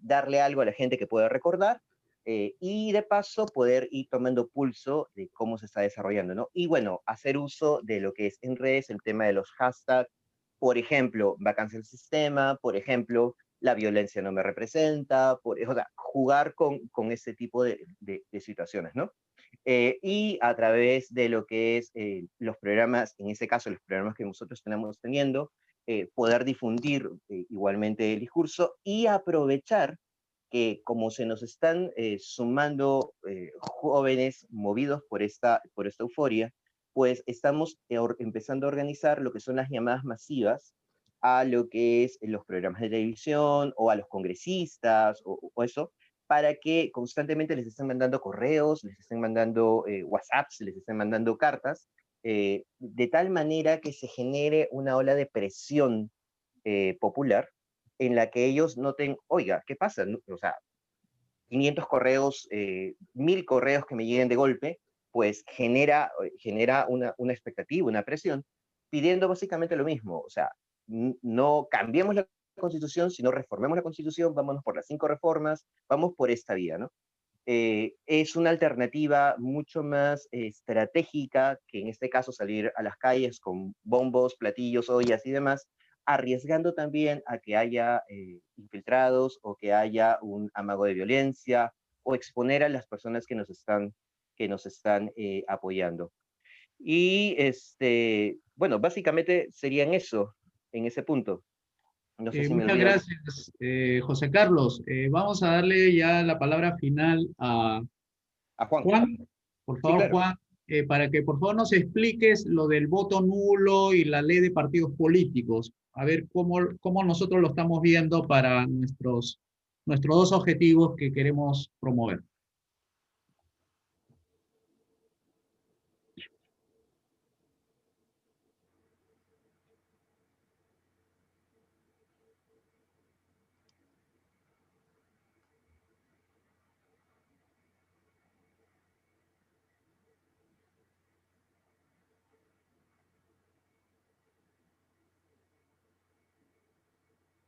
darle algo a la gente que pueda recordar, y de paso poder ir tomando pulso de cómo se está desarrollando, ¿no? Y bueno, hacer uso de lo que es en redes el tema de los hashtags, por ejemplo, vacancia del sistema, por ejemplo, la violencia no me representa, o sea, jugar con ese tipo de situaciones, ¿no? Y a través de lo que es los programas, en este caso los programas que nosotros tenemos teniendo, poder difundir igualmente el discurso y aprovechar que como se nos están sumando jóvenes movidos por esta euforia, pues estamos empezando a organizar lo que son las llamadas masivas a lo que es los programas de televisión o a los congresistas o eso, para que constantemente les estén mandando correos, les estén mandando WhatsApps, les estén mandando cartas, de tal manera que se genere una ola de presión popular en la que ellos noten, oiga, ¿qué pasa? O sea, 500 correos, 1000 correos que me lleguen de golpe, pues genera una expectativa, una presión, pidiendo básicamente lo mismo. O sea, no cambiemos la Constitución, sino reformemos la Constitución, vámonos por las 5 reformas, vamos por esta vía, ¿no? Es una alternativa mucho más estratégica que en este caso salir a las calles con bombos, platillos, ollas y demás, arriesgando también a que haya infiltrados o que haya un amago de violencia o exponer a las personas que nos están apoyando. Y bueno, básicamente serían eso en ese punto. No sé si me Muchas olvido. gracias, José Carlos. Vamos a darle ya la palabra final a A Juan. Juan. Por Sí, favor, claro. Juan, para que por favor nos expliques lo del voto nulo y la ley de partidos políticos. A ver cómo nosotros lo estamos viendo para nuestros dos objetivos que queremos promover.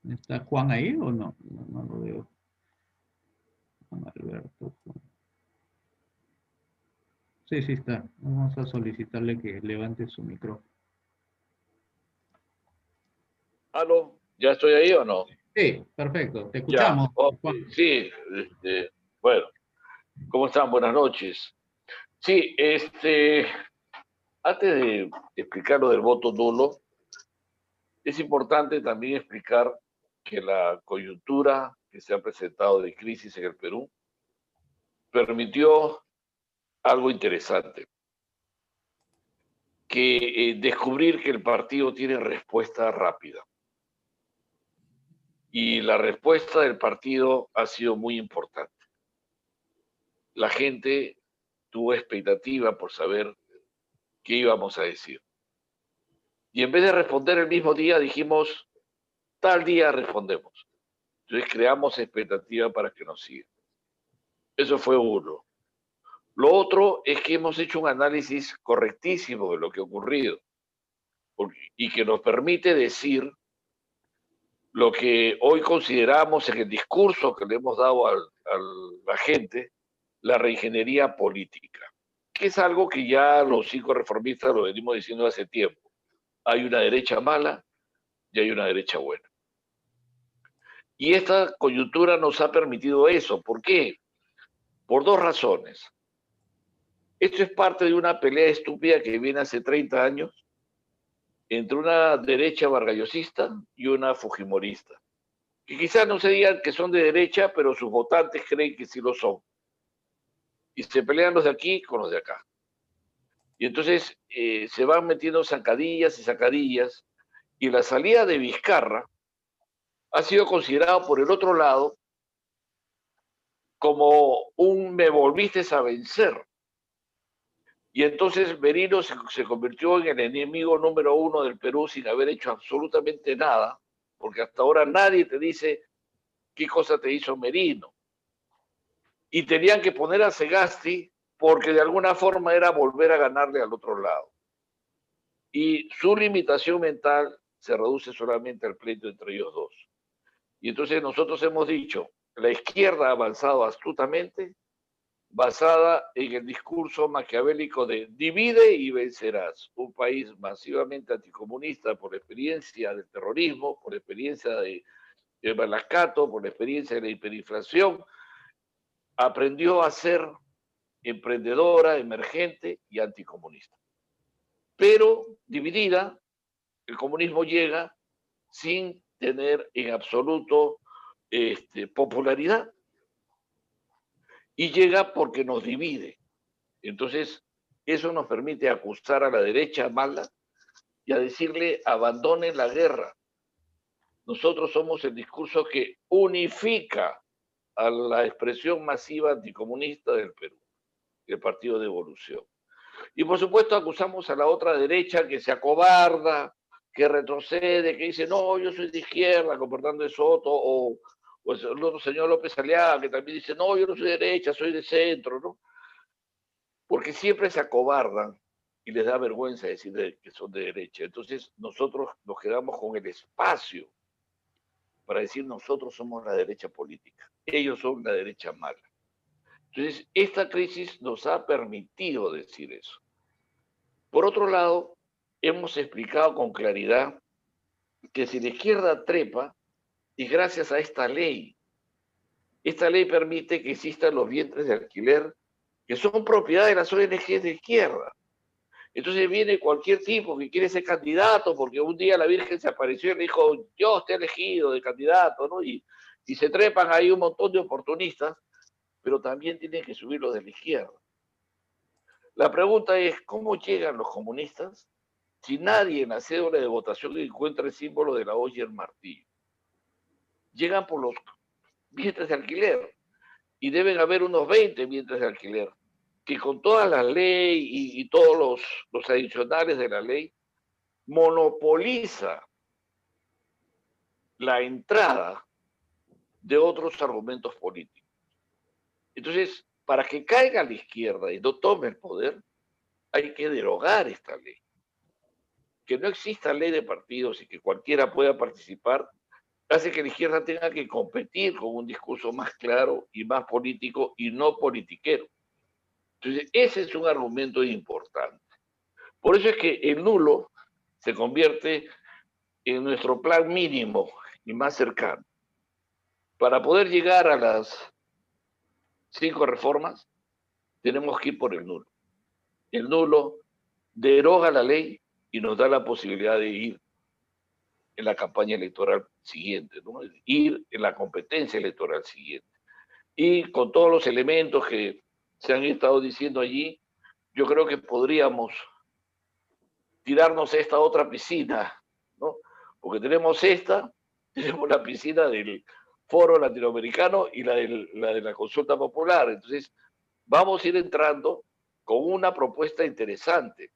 ¿Está Juan ahí o no? No lo veo. Juan Alberto. Sí, sí está. Vamos a solicitarle que levante su micrófono. ¿Aló? ¿Ya estoy ahí o no? Sí, perfecto. Te Ya, escuchamos, ok, Juan. sí, bueno, ¿cómo están? Buenas noches. Sí, antes de explicar lo del voto nulo, es importante también explicar que la coyuntura que se ha presentado de crisis en el Perú permitió algo interesante, que descubrir que el partido tiene respuesta rápida. Y la respuesta del partido ha sido muy importante. La gente tuvo expectativa por saber qué íbamos a decir. Y en vez de responder el mismo día, dijimos, tal día respondemos. Entonces creamos expectativa para que nos sigan. Eso fue uno. Lo otro es que hemos hecho un análisis correctísimo de lo que ha ocurrido y que nos permite decir lo que hoy consideramos en el discurso que le hemos dado a la gente, la reingeniería política, que es algo que ya los 5 reformistas lo venimos diciendo hace tiempo. Hay una derecha mala y hay una derecha buena. Y esta coyuntura nos ha permitido eso. ¿Por qué? Por 2 razones. Esto es parte de una pelea estúpida que viene hace 30 años entre una derecha vargallosista y una fujimorista, que quizás no se digan que son de derecha, pero sus votantes creen que sí lo son. Y se pelean los de aquí con los de acá. Y entonces se van metiendo zancadillas y zancadillas, y la salida de Vizcarra ha sido considerado por el otro lado como un me volviste a vencer. Y entonces Merino se convirtió en el enemigo número 1 del Perú sin haber hecho absolutamente nada, porque hasta ahora nadie te dice qué cosa te hizo Merino. Y tenían que poner a Sagasti porque de alguna forma era volver a ganarle al otro lado. Y su limitación mental se reduce solamente al pleito entre ellos dos. Y entonces nosotros hemos dicho, la izquierda ha avanzado astutamente, basada en el discurso maquiavélico de divide y vencerás. Un país masivamente anticomunista por la experiencia del terrorismo, por la experiencia de Malacato, por la experiencia de la hiperinflación, aprendió a ser emprendedora, emergente y anticomunista. Pero dividida, el comunismo llega sin tener en absoluto popularidad. Y llega porque nos divide. Entonces, eso nos permite acusar a la derecha mala y a decirle abandonen la guerra. Nosotros somos el discurso que unifica a la expresión masiva anticomunista del Perú, el Partido de Evolución. Y por supuesto acusamos a la otra derecha que se acobarda, que retrocede, que dice, no, yo soy de izquierda, como Fernando de Soto, o el otro señor López Aliaga, que también dice, no, yo no soy de derecha, soy de centro, ¿no? Porque siempre se acobardan y les da vergüenza decir que son de derecha. Entonces nosotros nos quedamos con el espacio para decir nosotros somos la derecha política, ellos son la derecha mala. Entonces esta crisis nos ha permitido decir eso. Por otro lado, hemos explicado con claridad que si la izquierda trepa, y gracias a esta ley permite que existan los vientres de alquiler que son propiedad de las ONG de izquierda. Entonces viene cualquier tipo que quiere ser candidato, porque un día la Virgen se apareció y le dijo, yo te he elegido de candidato, ¿no? Y se trepan ahí un montón de oportunistas, pero también tienen que subir los de la izquierda. La pregunta es, ¿cómo llegan los comunistas si nadie en la cédula de votación encuentra el símbolo de la olla y el martillo? Llegan por los vientres de alquiler, y deben haber unos 20 vientres de alquiler, que con toda la ley y todos los adicionales de la ley, monopoliza la entrada de otros argumentos políticos. Entonces, para que caiga a la izquierda y no tome el poder, hay que derogar esta ley. Que no exista ley de partidos y que cualquiera pueda participar, hace que la izquierda tenga que competir con un discurso más claro y más político y no politiquero. Entonces, ese es un argumento importante. Por eso es que el nulo se convierte en nuestro plan mínimo y más cercano. Para poder llegar a las 5 reformas, tenemos que ir por el nulo. El nulo deroga la ley y nos da la posibilidad de ir en la campaña electoral siguiente, ¿no? Ir en la competencia electoral siguiente. Y con todos los elementos que se han estado diciendo allí, yo creo que podríamos tirarnos a esta otra piscina, ¿no? Porque tenemos la piscina del Foro Latinoamericano y la de la Consulta Popular. Entonces, vamos a ir entrando con una propuesta interesante.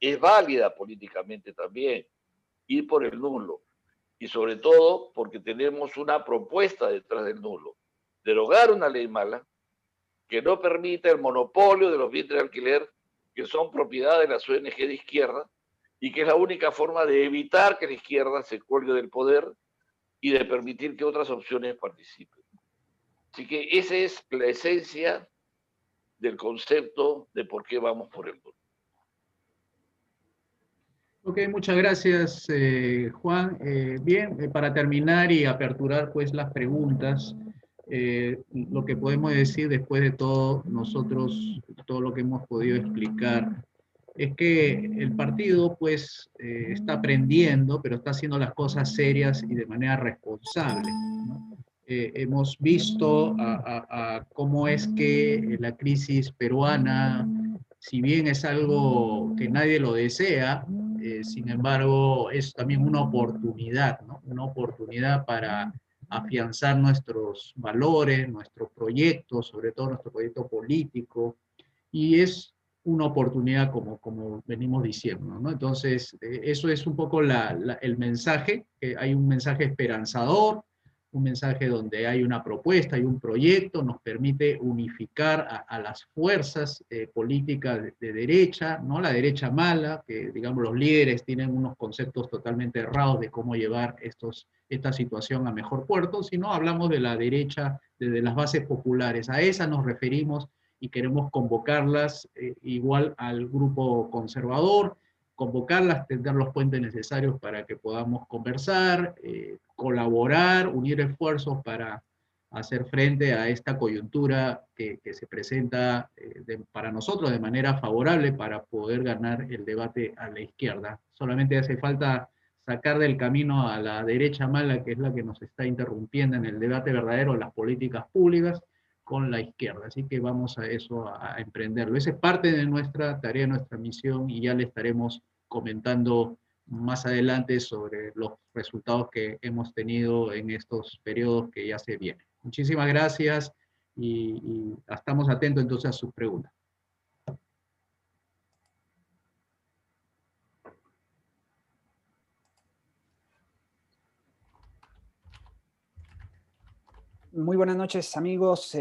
es válida políticamente también, ir por el nulo. Y sobre todo porque tenemos una propuesta detrás del nulo. Derogar una ley mala que no permita el monopolio de los bienes de alquiler que son propiedad de las ONG de izquierda y que es la única forma de evitar que la izquierda se cuelgue del poder y de permitir que otras opciones participen. Así que esa es la esencia del concepto de por qué vamos por el mundo. Ok, muchas gracias, Juan. Bien, para terminar y aperturar pues las preguntas, lo que podemos decir después de todo, nosotros, todo lo que hemos podido explicar, es que el partido pues está aprendiendo, pero está haciendo las cosas serias y de manera responsable, ¿no? Hemos visto a cómo es que la crisis peruana, si bien es algo que nadie lo desea, sin embargo es también una oportunidad, ¿no? Una oportunidad para afianzar nuestros valores, nuestros proyectos, sobre todo nuestro proyecto político, y es una oportunidad como venimos diciendo, ¿no? Entonces, eso es un poco el mensaje, que hay un mensaje esperanzador, un mensaje donde hay una propuesta, hay un proyecto, nos permite unificar a las fuerzas políticas de derecha, no la derecha mala, que digamos los líderes tienen unos conceptos totalmente errados de cómo llevar esta situación a mejor puerto, sino hablamos de la derecha desde las bases populares, a esa nos referimos y queremos convocarlas igual al grupo conservador, convocarlas, tender los puentes necesarios para que podamos conversar, colaborar, unir esfuerzos para hacer frente a esta coyuntura que se presenta para nosotros de manera favorable para poder ganar el debate a la izquierda. Solamente hace falta sacar del camino a la derecha mala, que es la que nos está interrumpiendo en el debate verdadero de las políticas públicas, con la izquierda. Así que vamos a eso, a emprenderlo. Esa es parte de nuestra tarea, nuestra misión, y ya le estaremos comentando más adelante sobre los resultados que hemos tenido en estos periodos que ya se vienen. Muchísimas gracias y estamos atentos entonces a sus preguntas. Muy buenas noches, amigos.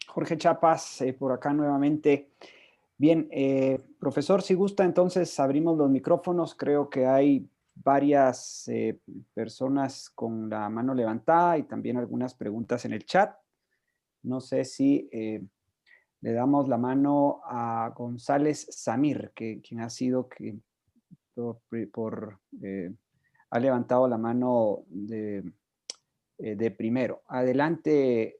Jorge Chapas, por acá nuevamente. Bien, profesor, si gusta, entonces abrimos los micrófonos. Creo que hay varias personas con la mano levantada y también algunas preguntas en el chat. No sé si le damos la mano a González Samir, quien ha sido ha levantado la mano de primero. Adelante,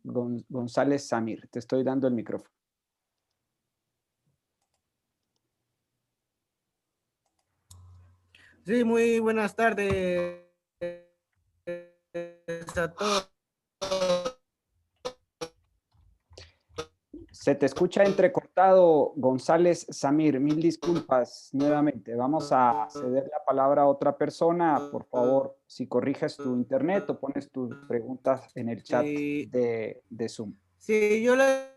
González Samir, te estoy dando el micrófono. Sí, muy buenas tardes a todos. Se te escucha entrecortado, González Samir. Mil disculpas nuevamente. Vamos a ceder la palabra a otra persona. Por favor, si corriges tu internet o pones tus preguntas en el chat de Zoom. Sí, yo le...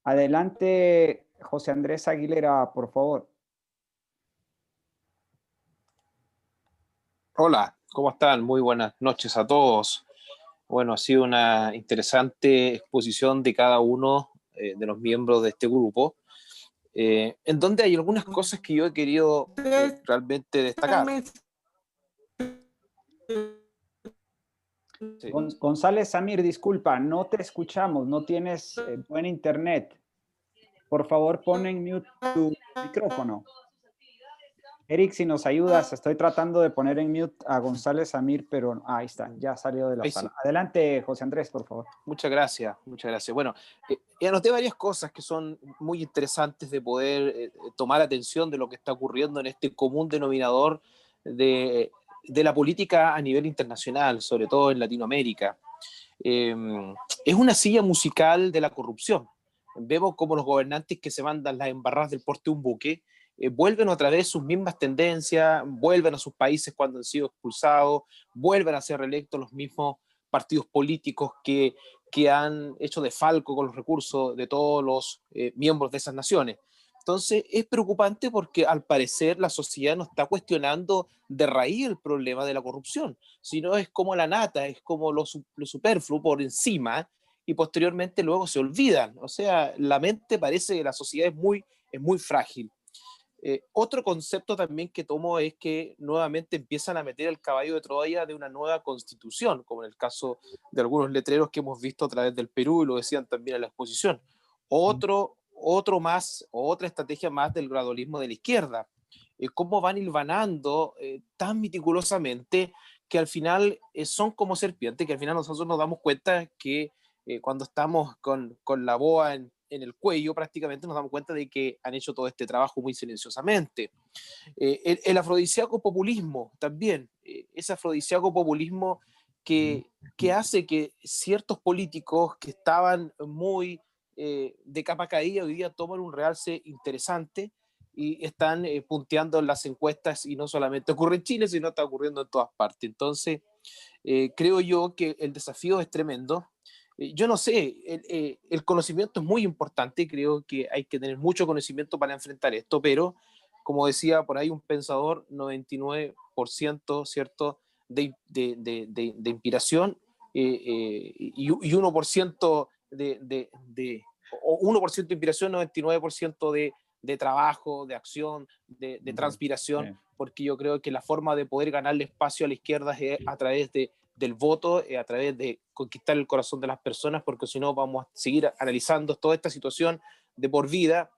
Adelante, José Andrés Aguilera, por favor. Hola, ¿cómo están? Muy buenas noches a todos. Bueno, ha sido una interesante exposición de cada uno de los miembros de este grupo, en donde hay algunas cosas que yo he querido realmente destacar. Sí. González Samir, disculpa, no te escuchamos, no tienes buen internet. Por favor, pon en mute tu micrófono. Eric, si nos ayudas, estoy tratando de poner en mute a González Samir, pero ahí está, ya salió de la sala. Sí. Adelante, José Andrés, por favor. Muchas gracias, muchas gracias. Bueno, anoté varias cosas que son muy interesantes de poder tomar atención de lo que está ocurriendo en este común denominador de la política a nivel internacional, sobre todo en Latinoamérica. Es una silla musical de la corrupción. Vemos como los gobernantes que se mandan las embarradas del porte de un buque vuelven otra vez sus mismas tendencias, vuelven a sus países cuando han sido expulsados, vuelven a ser reelectos los mismos partidos políticos que han hecho de falco con los recursos de todos los miembros de esas naciones. Entonces es preocupante porque al parecer la sociedad no está cuestionando de raíz el problema de la corrupción, sino es como la nata, es como lo superfluo por encima y posteriormente luego se olvidan. O sea, la mente parece que la sociedad es muy frágil. Otro concepto también que tomo es que nuevamente empiezan a meter el caballo de Troya de una nueva constitución, como en el caso de algunos letreros que hemos visto a través del Perú y lo decían también en la exposición. Otra estrategia más del gradualismo de la izquierda. Cómo van hilvanando tan meticulosamente que al final son como serpientes, que al final nosotros nos damos cuenta que cuando estamos con la boa en el cuello, prácticamente nos damos cuenta de que han hecho todo este trabajo muy silenciosamente. El afrodisíaco populismo también, ese afrodisíaco populismo que hace que ciertos políticos que estaban muy de capa caída hoy día toman un realce interesante y están punteando en las encuestas, y no solamente ocurre en Chile, sino está ocurriendo en todas partes. Entonces, creo yo que el desafío es tremendo. Yo no sé, el conocimiento es muy importante, creo que hay que tener mucho conocimiento para enfrentar esto, pero como decía por ahí un pensador, 99%, ¿cierto?, de inspiración y 1% o 1% de inspiración, 99% de trabajo, de acción, de transpiración, porque yo creo que la forma de poder ganarle espacio a la izquierda es a través del voto, a través de conquistar el corazón de las personas, porque si no vamos a seguir analizando toda esta situación de por vida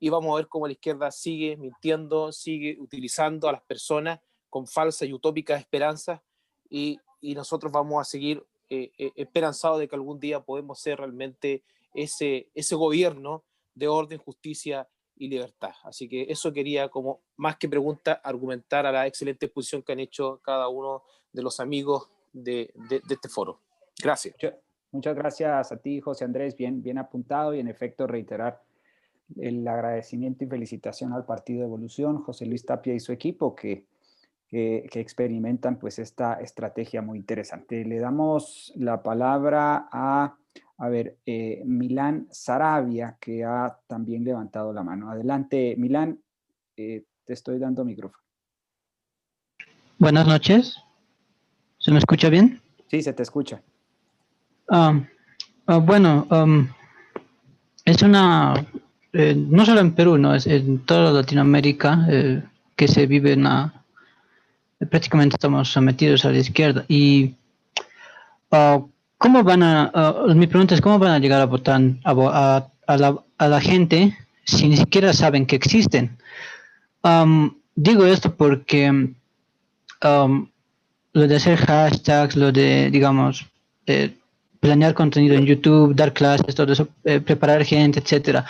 y vamos a ver cómo la izquierda sigue mintiendo, sigue utilizando a las personas con falsas y utópicas esperanzas y nosotros vamos a seguir esperanzados de que algún día podemos ser realmente ese gobierno de orden, justicia y libertad. Así que eso quería, como más que pregunta, argumentar a la excelente exposición que han hecho cada uno de los amigos de este foro. Gracias. Muchas gracias a ti, José Andrés, bien apuntado, y en efecto reiterar el agradecimiento y felicitación al Partido de Evolución, José Luis Tapia y su equipo que experimentan pues esta estrategia muy interesante. Le damos la palabra a Milán Saravia, que ha también levantado la mano. Adelante, Milán, te estoy dando micrófono. Buenas noches. ¿Se me escucha bien? Sí, se te escucha. Bueno, es una, no solo en Perú, ¿no? Es en toda Latinoamérica que se vive prácticamente estamos sometidos a la izquierda. Y ¿cómo van mi pregunta es, ¿cómo van a llegar a votar a la gente si ni siquiera saben que existen? Digo esto porque lo de hacer hashtags, lo de, digamos, planear contenido en YouTube, dar clases, todo eso, preparar gente, etcétera.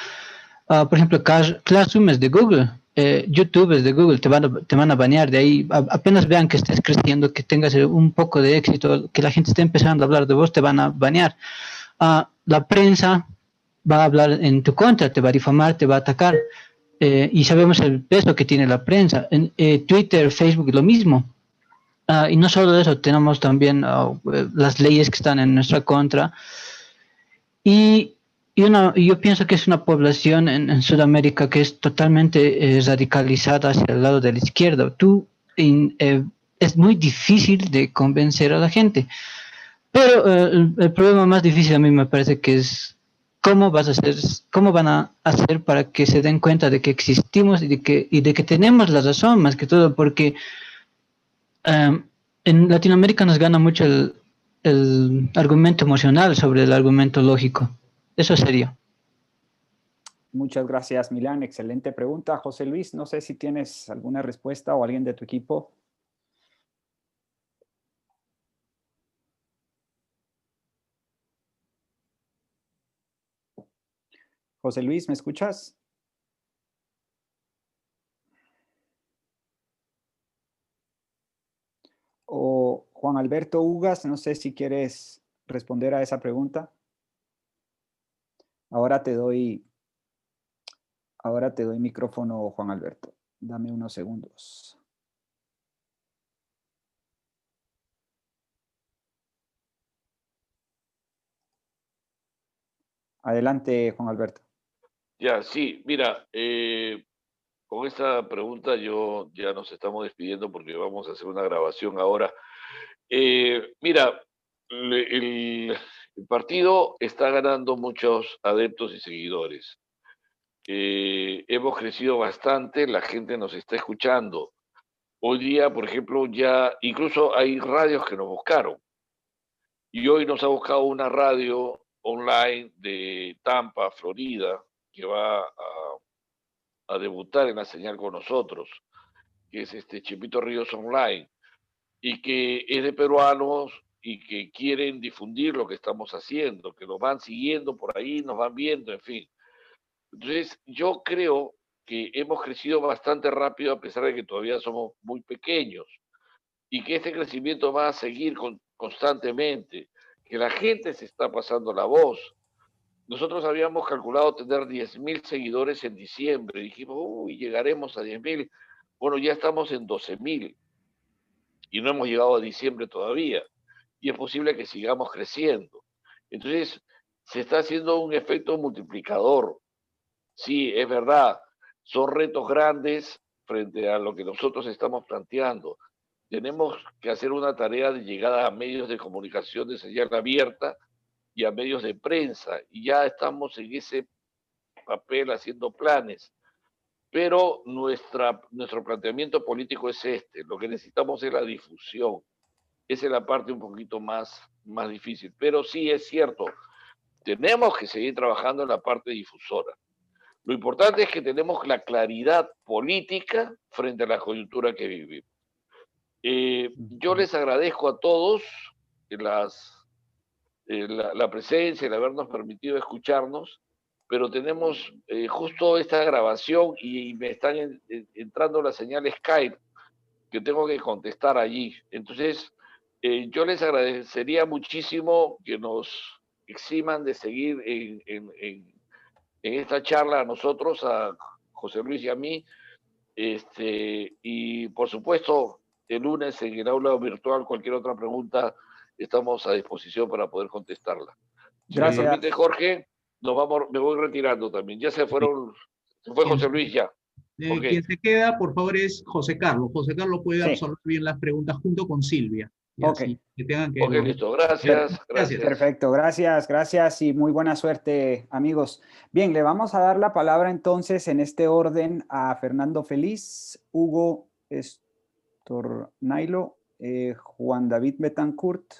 Por ejemplo, Classroom es de Google, YouTube es de Google, te van a banear de ahí. Apenas vean que estés creciendo, que tengas un poco de éxito, que la gente esté empezando a hablar de vos, te van a banear. La prensa va a hablar en tu contra, te va a difamar, te va a atacar. Y sabemos el peso que tiene la prensa. En Twitter, Facebook, lo mismo. Y no solo eso, tenemos también las leyes que están en nuestra contra. Y yo pienso que es una población en Sudamérica que es totalmente radicalizada hacia el lado de la izquierda. Es muy difícil de convencer a la gente. Pero el problema más difícil a mí me parece que es cómo van a hacer para que se den cuenta de que existimos y de que tenemos la razón, más que todo, porque en Latinoamérica nos gana mucho el argumento emocional sobre el argumento lógico. Eso sería. Muchas gracias, Milán. Excelente pregunta. José Luis, no sé si tienes alguna respuesta o alguien de tu equipo. José Luis, ¿me escuchas? O Juan Alberto Ugas, no sé si quieres responder a esa pregunta. Ahora te doy micrófono, Juan Alberto. Dame unos segundos. Adelante, Juan Alberto. Ya, sí, mira, con esta pregunta yo ya nos estamos despidiendo porque vamos a hacer una grabación ahora. Mira, el partido está ganando muchos adeptos y seguidores. Hemos crecido bastante, la gente nos está escuchando. Hoy día, por ejemplo, ya incluso hay radios que nos buscaron. Y hoy nos ha buscado una radio online de Tampa, Florida, que va a debutar en la señal con nosotros, que es Chepito Ríos Online, y que es de peruanos y que quieren difundir lo que estamos haciendo, que nos van siguiendo por ahí, nos van viendo, en fin. Entonces, yo creo que hemos crecido bastante rápido a pesar de que todavía somos muy pequeños y que este crecimiento va a seguir constantemente, que la gente se está pasando la voz. Nosotros habíamos calculado tener 10.000 seguidores en diciembre. Dijimos, uy, llegaremos a 10.000. Bueno, ya estamos en 12.000 y no hemos llegado a diciembre todavía. Y es posible que sigamos creciendo. Entonces, se está haciendo un efecto multiplicador. Sí, es verdad, son retos grandes frente a lo que nosotros estamos planteando. Tenemos que hacer una tarea de llegada a medios de comunicación de señal abierta y a medios de prensa, y ya estamos en ese papel haciendo planes. Pero nuestro planteamiento político es lo que necesitamos es la difusión. Esa es la parte un poquito más difícil. Pero sí es cierto, tenemos que seguir trabajando en la parte difusora. Lo importante es que tenemos la claridad política frente a la coyuntura que vivimos. Yo les agradezco a todos la presencia, el habernos permitido escucharnos, pero tenemos justo esta grabación y me están entrando la señal Skype que tengo que contestar allí. Entonces, yo les agradecería muchísimo que nos eximan de seguir en esta charla a nosotros, a José Luis y a mí, y por supuesto, el lunes en el aula virtual, cualquier otra pregunta, estamos a disposición para poder contestarla. Si me permite, Gracias. Jorge, me voy retirando también. Ya se fueron, se fue José Luis ya. Okay. Quien se queda, por favor, es José Carlos. José Carlos puede Sí. absorber bien las preguntas junto con Silvia. Ok. Que tengan que Ok, listo. Gracias. Perfecto, gracias y muy buena suerte, amigos. Bien, le vamos a dar la palabra entonces en este orden a Fernando Feliz, Hugo Estornailo, Juan David Betancourt.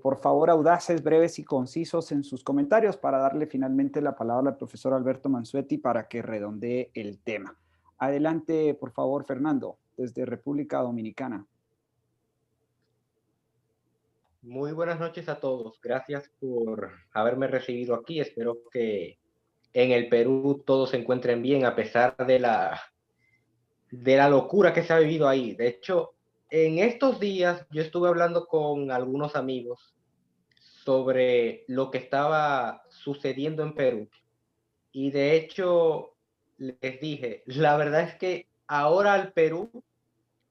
Por favor, audaces, breves y concisos en sus comentarios para darle finalmente la palabra al profesor Alberto Mansuetti para que redondee el tema. Adelante, por favor, Fernando, desde República Dominicana. Muy buenas noches a todos. Gracias por haberme recibido aquí. Espero que en el Perú todos se encuentren bien a pesar de la locura que se ha vivido ahí. De hecho, en estos días yo estuve hablando con algunos amigos sobre lo que estaba sucediendo en Perú. Y de hecho, les dije, la verdad es que ahora al Perú,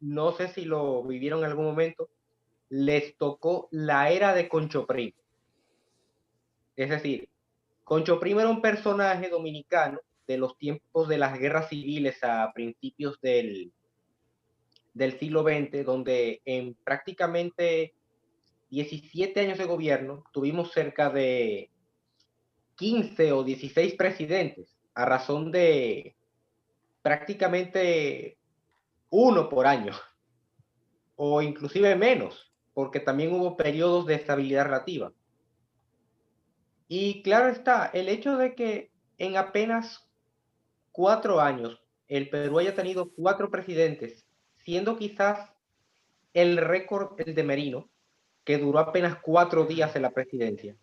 no sé si lo vivieron en algún momento, les tocó la era de Concho Primo. Es decir, Concho Primo era un personaje dominicano de los tiempos de las guerras civiles a principios del siglo XX, donde en prácticamente 17 años de gobierno tuvimos cerca de 15 o 16 presidentes, a razón de prácticamente uno por año, o inclusive menos, porque también hubo periodos de estabilidad relativa. Y claro está, el hecho de que en apenas 4 años el Perú haya tenido 4 presidentes, siendo quizás el récord el de Merino, que duró apenas 4 días en la presidencia,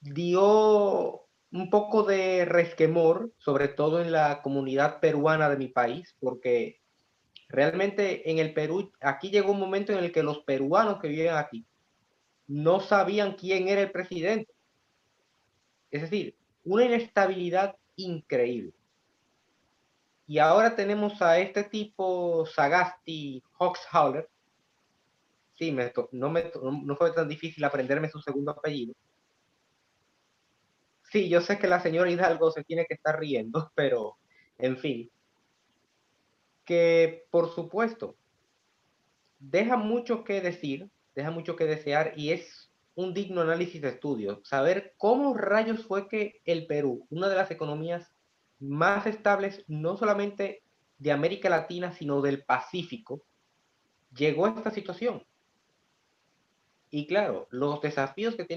dio un poco de resquemor, sobre todo en la comunidad peruana de mi país, porque realmente en el Perú, aquí llegó un momento en el que los peruanos que viven aquí no sabían quién era el presidente. Es decir, una inestabilidad increíble. Y ahora tenemos a este tipo, Sagasti Hochschild. Sí, no fue tan difícil aprenderme su segundo apellido. Sí, yo sé que la señora Hidalgo se tiene que estar riendo, pero en fin. Que por supuesto, deja mucho que decir, deja mucho que desear y es un digno análisis de estudio. Saber cómo rayos fue que el Perú, una de las economías más estables, no solamente de América Latina, sino del Pacífico, llegó a esta situación. Y claro, los desafíos con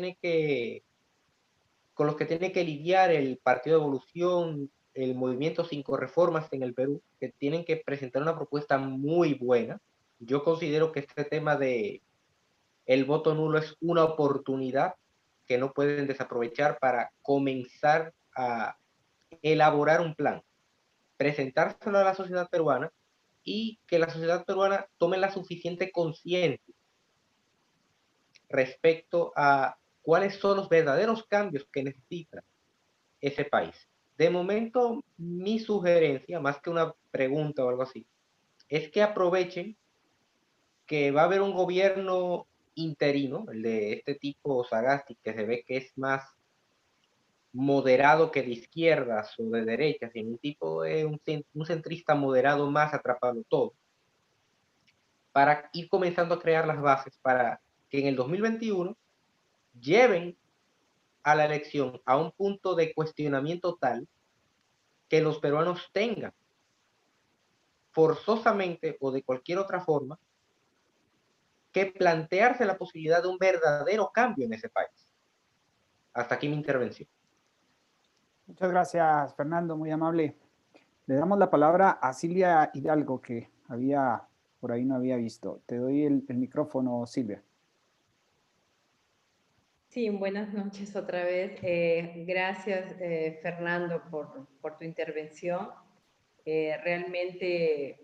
los que tiene que lidiar el Partido de Evolución, el Movimiento 5 Reformas en el Perú, que tienen que presentar una propuesta muy buena. Yo considero que este tema de el voto nulo es una oportunidad que no pueden desaprovechar para comenzar a elaborar un plan, presentárselo a la sociedad peruana y que la sociedad peruana tome la suficiente conciencia respecto a cuáles son los verdaderos cambios que necesita ese país. De momento, mi sugerencia, más que una pregunta o algo así, es que aprovechen que va a haber un gobierno interino, el de este tipo Sagasti, que se ve que es más moderado que de izquierdas o de derechas, y un tipo un centrista moderado más atrapado todo, para ir comenzando a crear las bases para que en el 2021 lleven a la elección a un punto de cuestionamiento tal que los peruanos tengan forzosamente o de cualquier otra forma que plantearse la posibilidad de un verdadero cambio en ese país. Hasta aquí mi intervención. Muchas gracias, Fernando, muy amable. Le damos la palabra a Silvia Hidalgo, que por ahí no había visto. Te doy el micrófono, Silvia. Sí, buenas noches otra vez. Gracias, Fernando, por tu intervención. Realmente,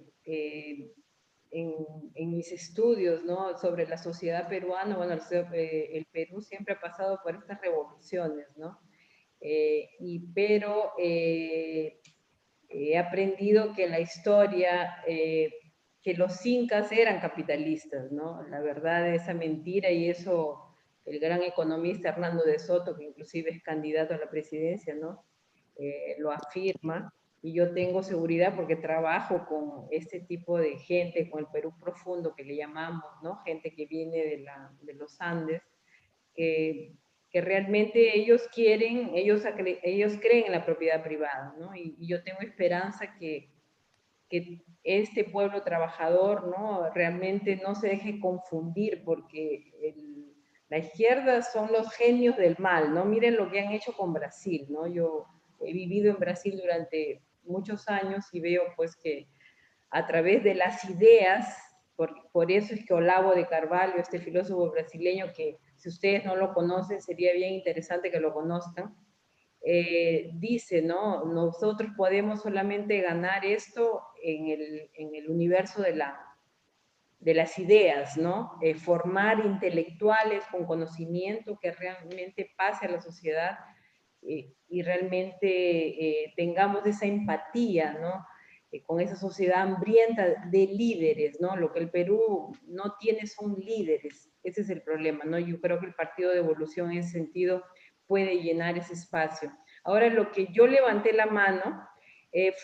en mis estudios, ¿no?, sobre la sociedad peruana, bueno, el Perú siempre ha pasado por estas revoluciones, ¿no? Pero he aprendido que la historia, que los incas eran capitalistas, ¿no? La verdad, esa mentira, y eso el gran economista Hernando de Soto, que inclusive es candidato a la presidencia, ¿no?, lo afirma, y yo tengo seguridad porque trabajo con este tipo de gente, con el Perú profundo que le llamamos, ¿no?, gente que viene de los Andes, que realmente ellos creen en la propiedad privada, ¿no? Y yo tengo esperanza que este pueblo trabajador, ¿no?, realmente no se deje confundir, porque la izquierda son los genios del mal, ¿no? Miren lo que han hecho con Brasil, ¿no? Yo he vivido en Brasil durante muchos años y veo pues que a través de las ideas, por eso es que Olavo de Carvalho, este filósofo brasileño, que si ustedes no lo conocen, sería bien interesante que lo conozcan, dice, ¿no?, nosotros podemos solamente ganar esto en el universo de las ideas, ¿no? Formar intelectuales con conocimiento que realmente pase a la sociedad, y realmente tengamos esa empatía, ¿no?, con esa sociedad hambrienta de líderes, ¿no? Lo que el Perú no tiene son líderes, ese es el problema, ¿no? Yo creo que el Partido de Evolución en ese sentido puede llenar ese espacio. Ahora, lo que yo levanté la mano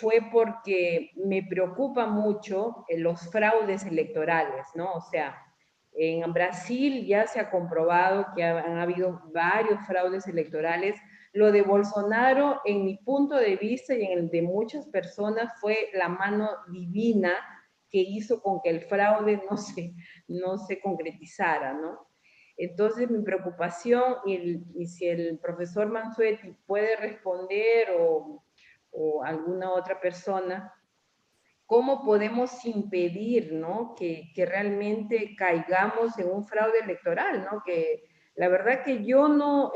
fue porque me preocupa mucho los fraudes electorales, ¿no? O sea, en Brasil ya se ha comprobado que han habido varios fraudes electorales. Lo de Bolsonaro, en mi punto de vista y en el de muchas personas, fue la mano divina que hizo con que el fraude no se concretizara, ¿no? Entonces, mi preocupación, y si el profesor Mansuetti puede responder, o alguna otra persona, ¿cómo podemos impedir, ¿no?, que realmente caigamos en un fraude electoral, ¿no? Que la verdad que yo no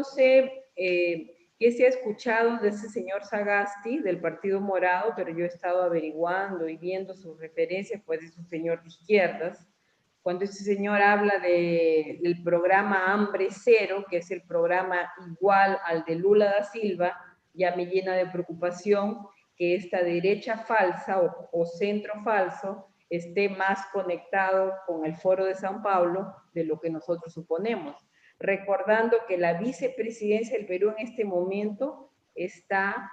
sé qué se ha escuchado de ese señor Sagasti, del Partido Morado, pero yo he estado averiguando y viendo sus referencias, pues es un señor de izquierdas. Cuando ese señor habla del programa Hambre Cero, que es el programa igual al de Lula da Silva, ya me llena de preocupación, que esta derecha falsa o centro falso esté más conectado con el Foro de San Pablo de lo que nosotros suponemos. Recordando que la vicepresidencia del Perú en este momento está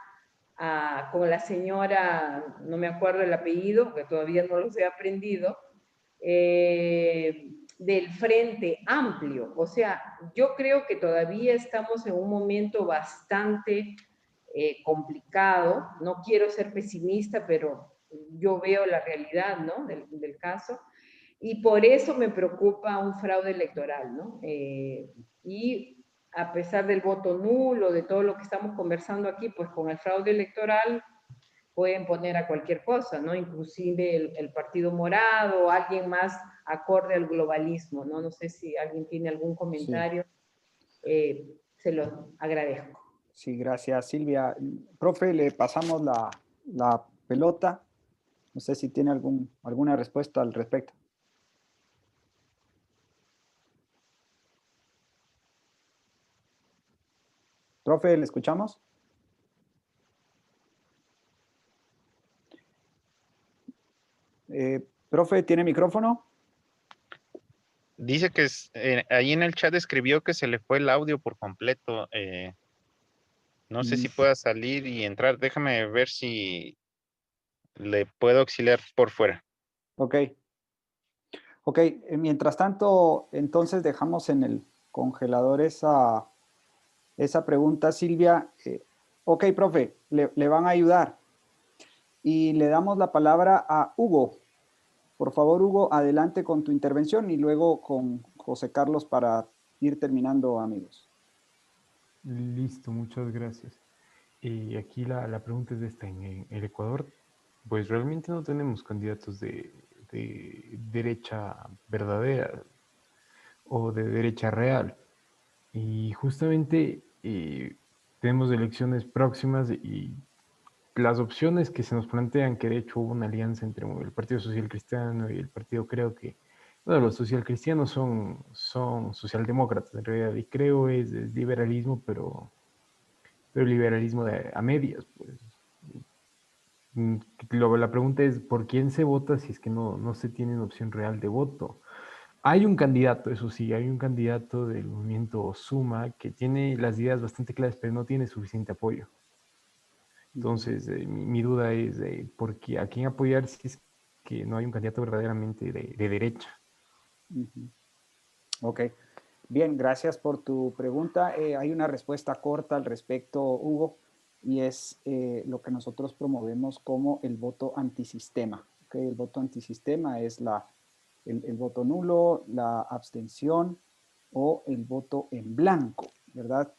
con la señora, no me acuerdo el apellido, que todavía no los he aprendido, del Frente Amplio. O sea, yo creo que todavía estamos en un momento bastante complicado. No quiero ser pesimista, pero yo veo la realidad, ¿no? del caso. Y por eso me preocupa un fraude electoral, ¿no? Y a pesar del voto nulo, de todo lo que estamos conversando aquí, pues con el fraude electoral pueden poner a cualquier cosa, ¿no? Inclusive el Partido Morado, alguien más acorde al globalismo, ¿no? No sé si alguien tiene algún comentario. Sí. Se lo agradezco. Sí, gracias, Silvia. Profe, le pasamos la pelota. No sé si tiene alguna respuesta al respecto. Profe, ¿le escuchamos? Profe, ¿tiene micrófono? Dice que ahí en el chat escribió que se le fue el audio por completo. No sé si pueda salir y entrar. Déjame ver si le puedo auxiliar por fuera. Ok. Ok, mientras tanto, entonces dejamos en el congelador esa pregunta, Silvia. Ok, profe, le van a ayudar. Y le damos la palabra a Hugo. Por favor, Hugo, adelante con tu intervención y luego con José Carlos para ir terminando, amigos. Listo, muchas gracias. Aquí la pregunta es esta. En el Ecuador, pues realmente no tenemos candidatos de derecha verdadera o de derecha real. Y justamente tenemos elecciones próximas y las opciones que se nos plantean, que de hecho hubo una alianza entre el Partido Social Cristiano y el partido, creo que, bueno, los socialcristianos son socialdemócratas en realidad, y creo es liberalismo, pero liberalismo a medias, pues. La pregunta es, ¿por quién se vota si es que no se tiene una opción real de voto? Hay un candidato, eso sí, hay un candidato del movimiento Suma que tiene las ideas bastante claras, pero no tiene suficiente apoyo. Entonces, mi duda es, ¿a quién apoyar si es que no hay un candidato verdaderamente de derecha? Ok. Bien, gracias por tu pregunta. Hay una respuesta corta al respecto, Hugo, y es lo que nosotros promovemos como el voto antisistema. ¿Okay? El voto antisistema es el voto nulo, la abstención o el voto en blanco, ¿verdad?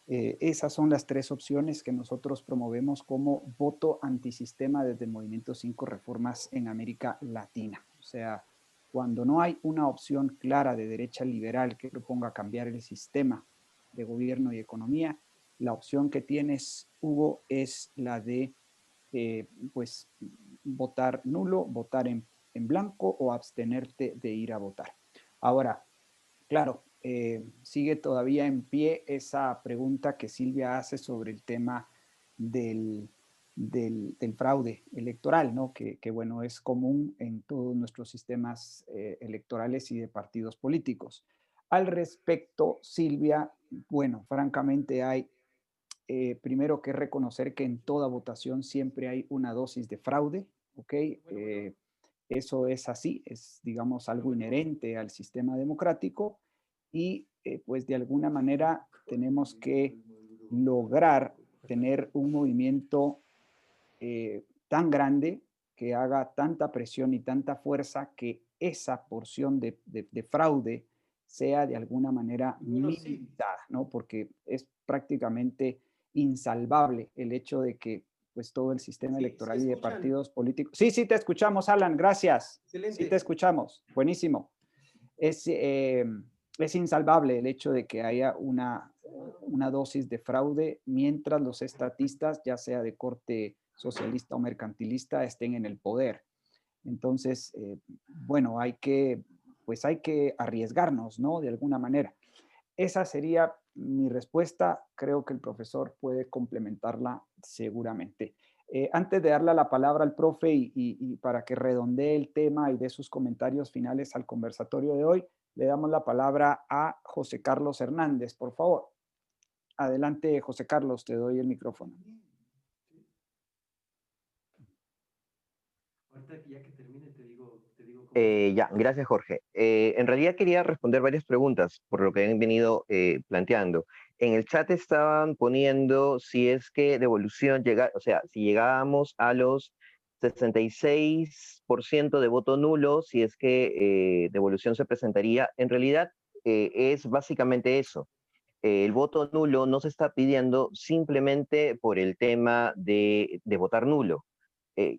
Esas son las tres opciones que nosotros promovemos como voto antisistema desde el Movimiento 5 Reformas en América Latina. O sea, cuando no hay una opción clara de derecha liberal que proponga cambiar el sistema de gobierno y economía, la opción que tienes, Hugo, es la de pues, votar nulo, votar en blanco o abstenerte de ir a votar. Ahora, claro, sigue todavía en pie esa pregunta que Silvia hace sobre el tema del fraude electoral, ¿no? Que bueno, es común en todos nuestros sistemas electorales y de partidos políticos. Al respecto, Silvia, bueno, francamente hay primero que reconocer que en toda votación siempre hay una dosis de fraude, ¿ok? Eso es así, es, digamos, algo inherente al sistema democrático y pues de alguna manera tenemos que lograr tener un movimiento tan grande que haga tanta presión y tanta fuerza que esa porción de fraude sea de alguna manera minimizada, ¿no? Porque es prácticamente insalvable el hecho de que pues todo el sistema electoral y de partidos políticos. Sí, sí, te escuchamos, Alan, gracias. Excelente. Sí, te escuchamos. Buenísimo. Es insalvable el hecho de que haya una dosis de fraude mientras los estatistas, ya sea de corte socialista o mercantilista, estén en el poder. Entonces, bueno, hay que arriesgarnos, ¿no? De alguna manera. Esa sería mi respuesta. Creo que el profesor puede complementarla seguramente. Antes de darle la palabra al profe y para que redondee el tema y dé sus comentarios finales al conversatorio de hoy, le damos la palabra a José Carlos Hernández, por favor. Adelante, José Carlos, te doy el micrófono. Ya que termine, te digo Ya, gracias Jorge. En realidad quería responder varias preguntas por lo que han venido planteando. En el chat estaban poniendo si es que devolución llega, o sea, si llegábamos a los 66% de voto nulo, si es que devolución se presentaría. En realidad es básicamente eso. El voto nulo no se está pidiendo simplemente por el tema de votar nulo,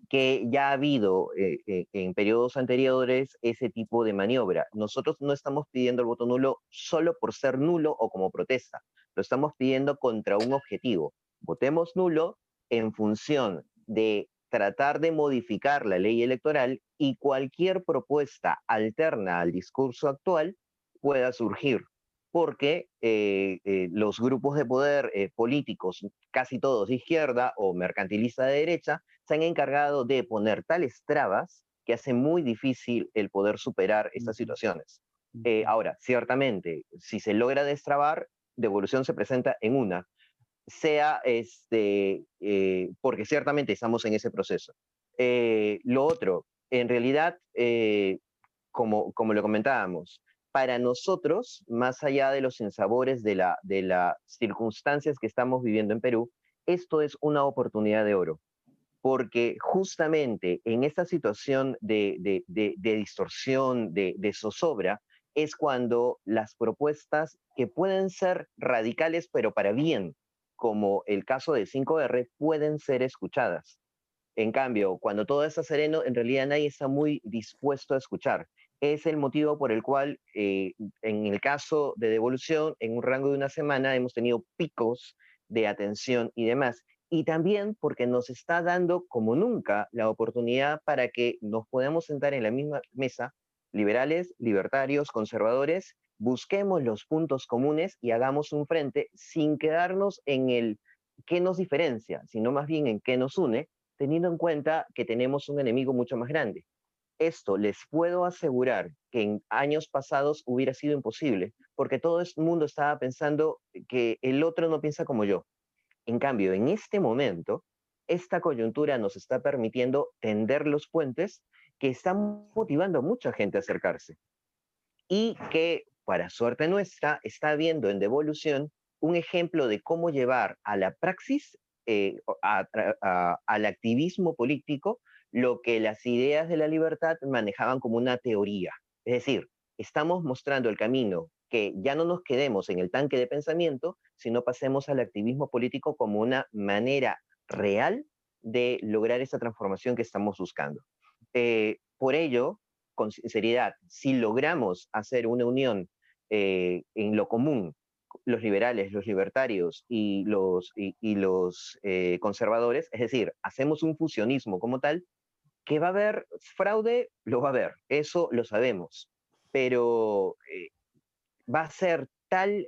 que ya ha habido en periodos anteriores ese tipo de maniobra. Nosotros no estamos pidiendo el voto nulo solo por ser nulo o como protesta, lo estamos pidiendo contra un objetivo. Votemos nulo en función de tratar de modificar la ley electoral y cualquier propuesta alterna al discurso actual pueda surgir, porque los grupos de poder políticos, casi todos de izquierda o mercantilista de derecha, se han encargado de poner tales trabas que hace muy difícil el poder superar estas situaciones. Ahora, ciertamente, si se logra destrabar, devolución se presenta en una, sea porque ciertamente estamos en ese proceso. Lo otro, en realidad, como lo comentábamos, para nosotros, más allá de los sinsabores de las circunstancias que estamos viviendo en Perú, esto es una oportunidad de oro, porque justamente en esta situación de distorsión, de zozobra, es cuando las propuestas que pueden ser radicales, pero para bien, como el caso de 5R, pueden ser escuchadas. En cambio, cuando todo está sereno, en realidad nadie está muy dispuesto a escuchar. Es el motivo por el cual, en el caso de devolución, en un rango de una semana, hemos tenido picos de atención y demás. Y también porque nos está dando, como nunca, la oportunidad para que nos podamos sentar en la misma mesa, liberales, libertarios, conservadores, busquemos los puntos comunes y hagamos un frente sin quedarnos en el qué nos diferencia, sino más bien en qué nos une, teniendo en cuenta que tenemos un enemigo mucho más grande. Esto les puedo asegurar que en años pasados hubiera sido imposible, porque todo el mundo estaba pensando que el otro no piensa como yo. En cambio, en este momento, esta coyuntura nos está permitiendo tender los puentes que están motivando a mucha gente a acercarse y que, para suerte nuestra, está viendo en devolución un ejemplo de cómo llevar a la praxis, al activismo político, lo que las ideas de la libertad manejaban como una teoría. Es decir, estamos mostrando el camino, que ya no nos quedemos en el tanque de pensamiento, sino pasemos al activismo político como una manera real de lograr esa transformación que estamos buscando. Por ello, con sinceridad, si logramos hacer una unión en lo común, los liberales, los libertarios y los conservadores, es decir, hacemos un fusionismo como tal, que va a haber fraude, lo va a haber, eso lo sabemos, pero va a ser tal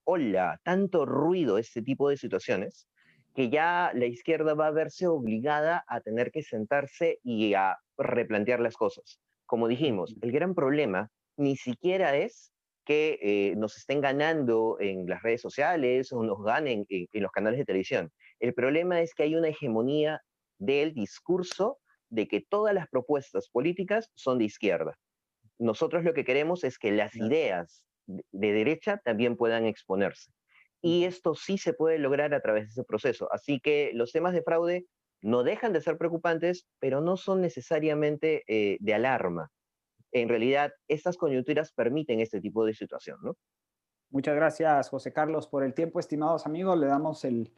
ola, tanto ruido este tipo de situaciones, que ya la izquierda va a verse obligada a tener que sentarse y a replantear las cosas. Como dijimos, el gran problema ni siquiera es que nos estén ganando en las redes sociales o nos ganen en los canales de televisión. El problema es que hay una hegemonía del discurso de que todas las propuestas políticas son de izquierda. Nosotros lo que queremos es que las ideas de derecha también puedan exponerse. Y esto sí se puede lograr a través de ese proceso. Así que los temas de fraude no dejan de ser preocupantes, pero no son necesariamente de alarma. En realidad, estas coyunturas permiten este tipo de situación, ¿no? Muchas gracias, José Carlos, por el tiempo, estimados amigos. Le damos el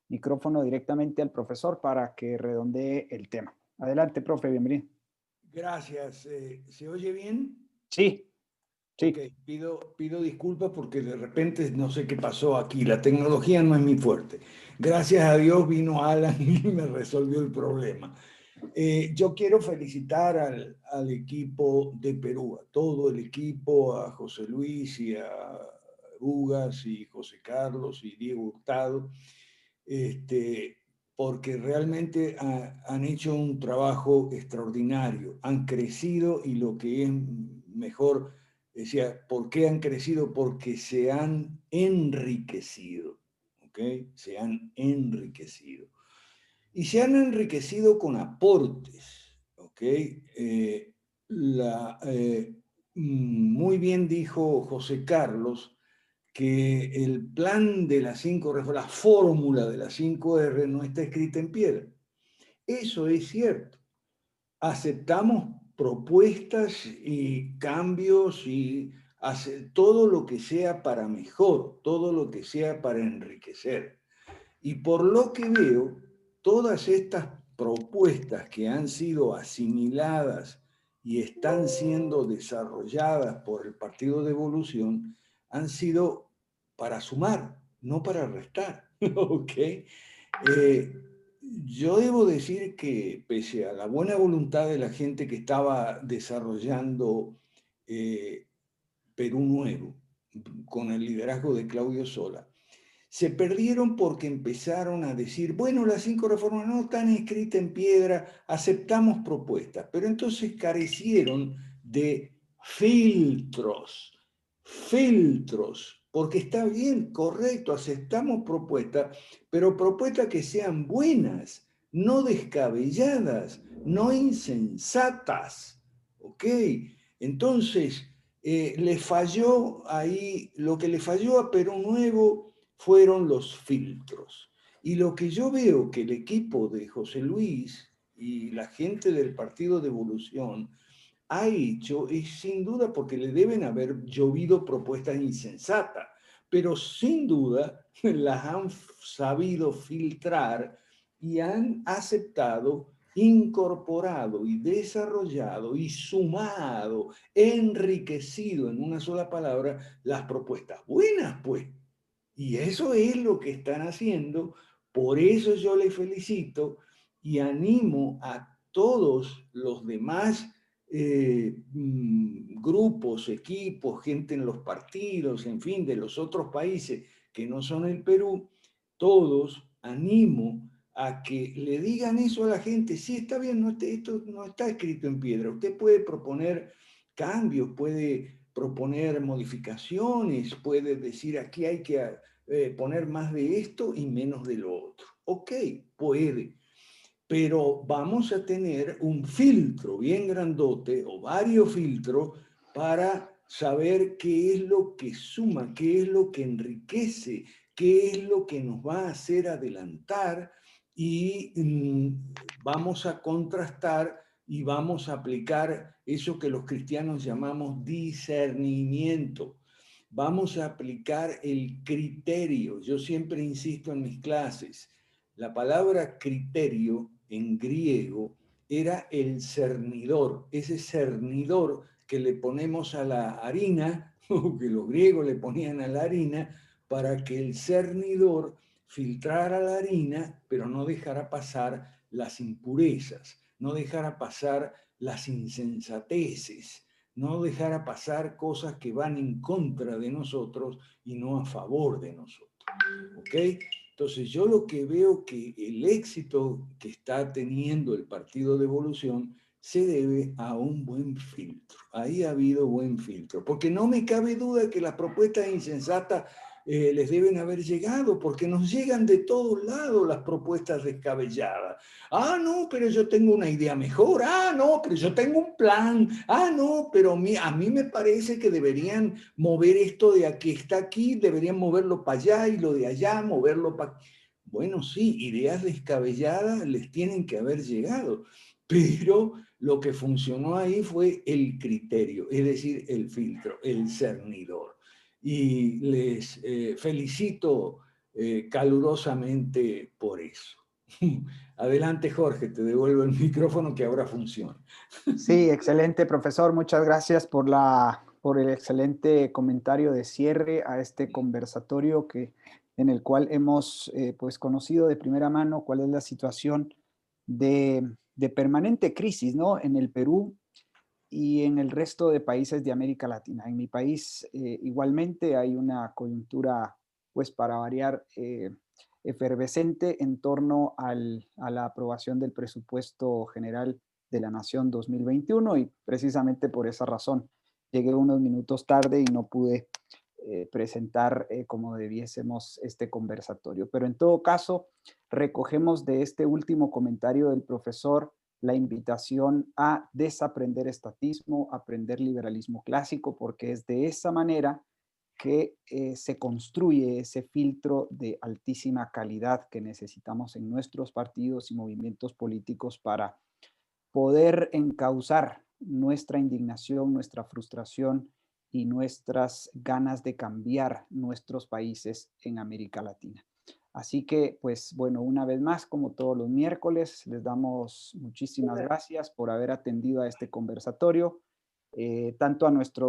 micrófono directamente al profesor para que redondee el tema. Adelante, profe, bienvenido. Gracias. ¿Se oye bien? Sí. Sí. Ok, pido disculpas porque de repente no sé qué pasó aquí. La tecnología no es mi fuerte. Gracias a Dios vino Alan y me resolvió el problema. Yo quiero felicitar al equipo de Perú, a todo el equipo, a José Luis y a Ugas y José Carlos y Diego Hurtado, porque realmente han hecho un trabajo extraordinario, han crecido y lo que es mejor, decía, ¿por qué han crecido? Porque se han enriquecido, ¿ok? Se han enriquecido. Y se han enriquecido con aportes, ¿ok? Muy bien dijo José Carlos que el plan de las 5R, la fórmula de las 5R no está escrita en piedra. Eso es cierto. Aceptamos propuestas y cambios y todo lo que sea para mejor, todo lo que sea para enriquecer. Y por lo que veo, todas estas propuestas que han sido asimiladas y están siendo desarrolladas por el Partido de Evolución han sido para sumar, no para restar. ¿Ok? Yo debo decir que pese a la buena voluntad de la gente que estaba desarrollando Perú Nuevo, con el liderazgo de Claudio Sola, se perdieron porque empezaron a decir, bueno, las 5 reformas no están escritas en piedra, aceptamos propuestas, pero entonces carecieron de filtros, porque está bien, correcto, aceptamos propuestas, pero propuestas que sean buenas, no descabelladas, no insensatas, ¿ok? Entonces, le falló ahí, lo que le falló a Perú Nuevo fueron los filtros. Y lo que yo veo que el equipo de José Luis y la gente del Partido de Evolución ha hecho es sin duda porque le deben haber llovido propuestas insensatas, pero sin duda las han sabido filtrar y han aceptado, incorporado y desarrollado y sumado, enriquecido en una sola palabra las propuestas buenas, pues. Y eso es lo que están haciendo, por eso yo les felicito y animo a todos los demás grupos, equipos, gente en los partidos, en fin, de los otros países que no son el Perú, todos animo a que le digan eso a la gente. Sí, está bien, esto no está escrito en piedra. Usted puede proponer cambios, puede proponer modificaciones, puede decir aquí hay que poner más de esto y menos de lo otro. Ok, puede, pero vamos a tener un filtro bien grandote o varios filtros para saber qué es lo que suma, qué es lo que enriquece, qué es lo que nos va a hacer adelantar y vamos a contrastar y vamos a aplicar eso que los cristianos llamamos discernimiento. Vamos a aplicar el criterio. Yo siempre insisto en mis clases, la palabra criterio en griego era el cernidor, ese cernidor que le ponemos a la harina, o que los griegos le ponían a la harina, para que el cernidor filtrara la harina, pero no dejara pasar las impurezas, no dejara pasar las insensateces, no dejara pasar cosas que van en contra de nosotros y no a favor de nosotros. ¿Ok? Entonces yo lo que veo que el éxito que está teniendo el Partido de Evolución se debe a un buen filtro. Ahí ha habido buen filtro, porque no me cabe duda que las propuestas insensatas les deben haber llegado, porque nos llegan de todos lados las propuestas descabelladas. Ah, no, pero yo tengo una idea mejor. Ah, no, pero yo tengo un plan. Ah, no, pero a mí me parece que deberían mover esto de aquí, está aquí, deberían moverlo para allá y lo de allá, moverlo para... Bueno, sí, ideas descabelladas les tienen que haber llegado, pero lo que funcionó ahí fue el criterio, es decir, el filtro, el cernidor. Y les felicito calurosamente por eso. Adelante, Jorge, te devuelvo el micrófono que ahora funciona. Sí, excelente, profesor. Muchas gracias por el excelente comentario de cierre a este conversatorio en el cual hemos pues conocido de primera mano cuál es la situación de permanente crisis, ¿no? En el Perú y en el resto de países de América Latina. En mi país igualmente hay una coyuntura pues para variar, efervescente en torno a la aprobación del presupuesto general de la Nación 2021 y precisamente por esa razón llegué unos minutos tarde y no pude presentar como debiésemos este conversatorio. Pero en todo caso, recogemos de este último comentario del profesor la invitación a desaprender estatismo, aprender liberalismo clásico, porque es de esa manera que se construye ese filtro de altísima calidad que necesitamos en nuestros partidos y movimientos políticos para poder encauzar nuestra indignación, nuestra frustración y nuestras ganas de cambiar nuestros países en América Latina. Así que, pues bueno, una vez más, como todos los miércoles, les damos muchísimas gracias por haber atendido a este conversatorio, tanto a nuestra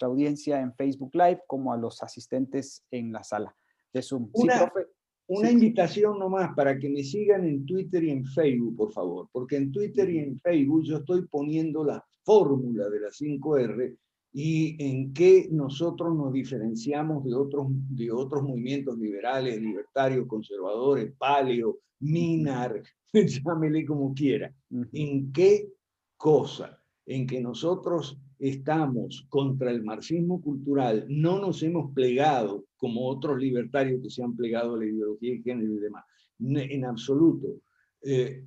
audiencia en Facebook Live como a los asistentes en la sala de Zoom. Sí, profe. Una Sí. invitación nomás para que me sigan en Twitter y en Facebook, por favor, porque en Twitter y en Facebook yo estoy poniendo la fórmula de la 5R y en qué nosotros nos diferenciamos de otros movimientos liberales, libertarios, conservadores, paleo, minar, llámele como quiera. ¿En qué cosa? En que nosotros estamos contra el marxismo cultural, no nos hemos plegado como otros libertarios que se han plegado a la ideología de género y demás. En absoluto,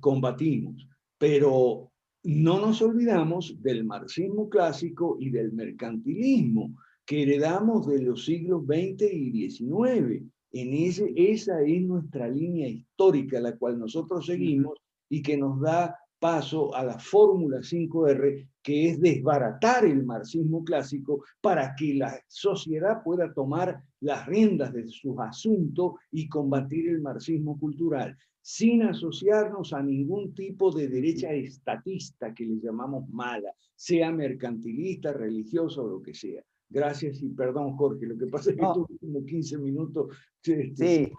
combatimos, pero no nos olvidamos del marxismo clásico y del mercantilismo que heredamos de los siglos XX y XIX. Esa es nuestra línea histórica, la cual nosotros seguimos y que nos da paso a la fórmula 5R, que es desbaratar el marxismo clásico para que la sociedad pueda tomar las riendas de sus asuntos y combatir el marxismo cultural, sin asociarnos a ningún tipo de derecha estatista que le llamamos mala, sea mercantilista, religiosa o lo que sea. Gracias y perdón, Jorge, lo que pasa es que tuve como 15 minutos. Sí,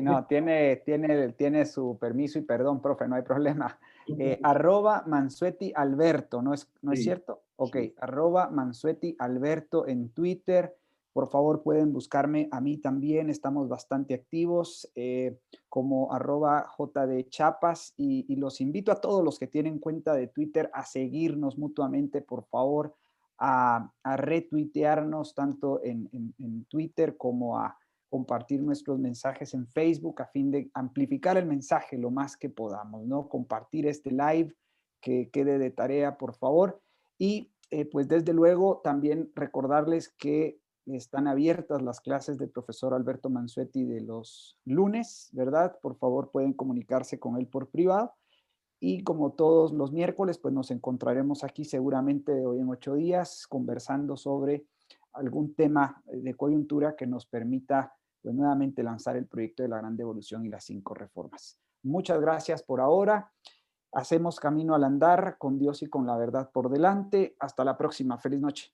no, tiene su permiso y perdón, profe, no hay problema. @ Mansueti Alberto, ¿no es cierto? Ok, @ Mansueti Alberto en Twitter. Por favor, pueden buscarme a mí también, estamos bastante activos como @JDChapas y los invito a todos los que tienen cuenta de Twitter a seguirnos mutuamente, por favor, a retuitearnos tanto en Twitter como a compartir nuestros mensajes en Facebook a fin de amplificar el mensaje lo más que podamos, ¿no? Compartir este live, que quede de tarea, por favor. Y pues desde luego también recordarles que están abiertas las clases del profesor Alberto Mansueti de los lunes, ¿verdad? Por favor, pueden comunicarse con él por privado. Y como todos los miércoles, pues nos encontraremos aquí seguramente de hoy en 8 días conversando sobre algún tema de coyuntura que nos permita pues, nuevamente lanzar el proyecto de la Gran Devolución y las 5 reformas. Muchas gracias por ahora. Hacemos camino al andar con Dios y con la verdad por delante. Hasta la próxima. Feliz noche.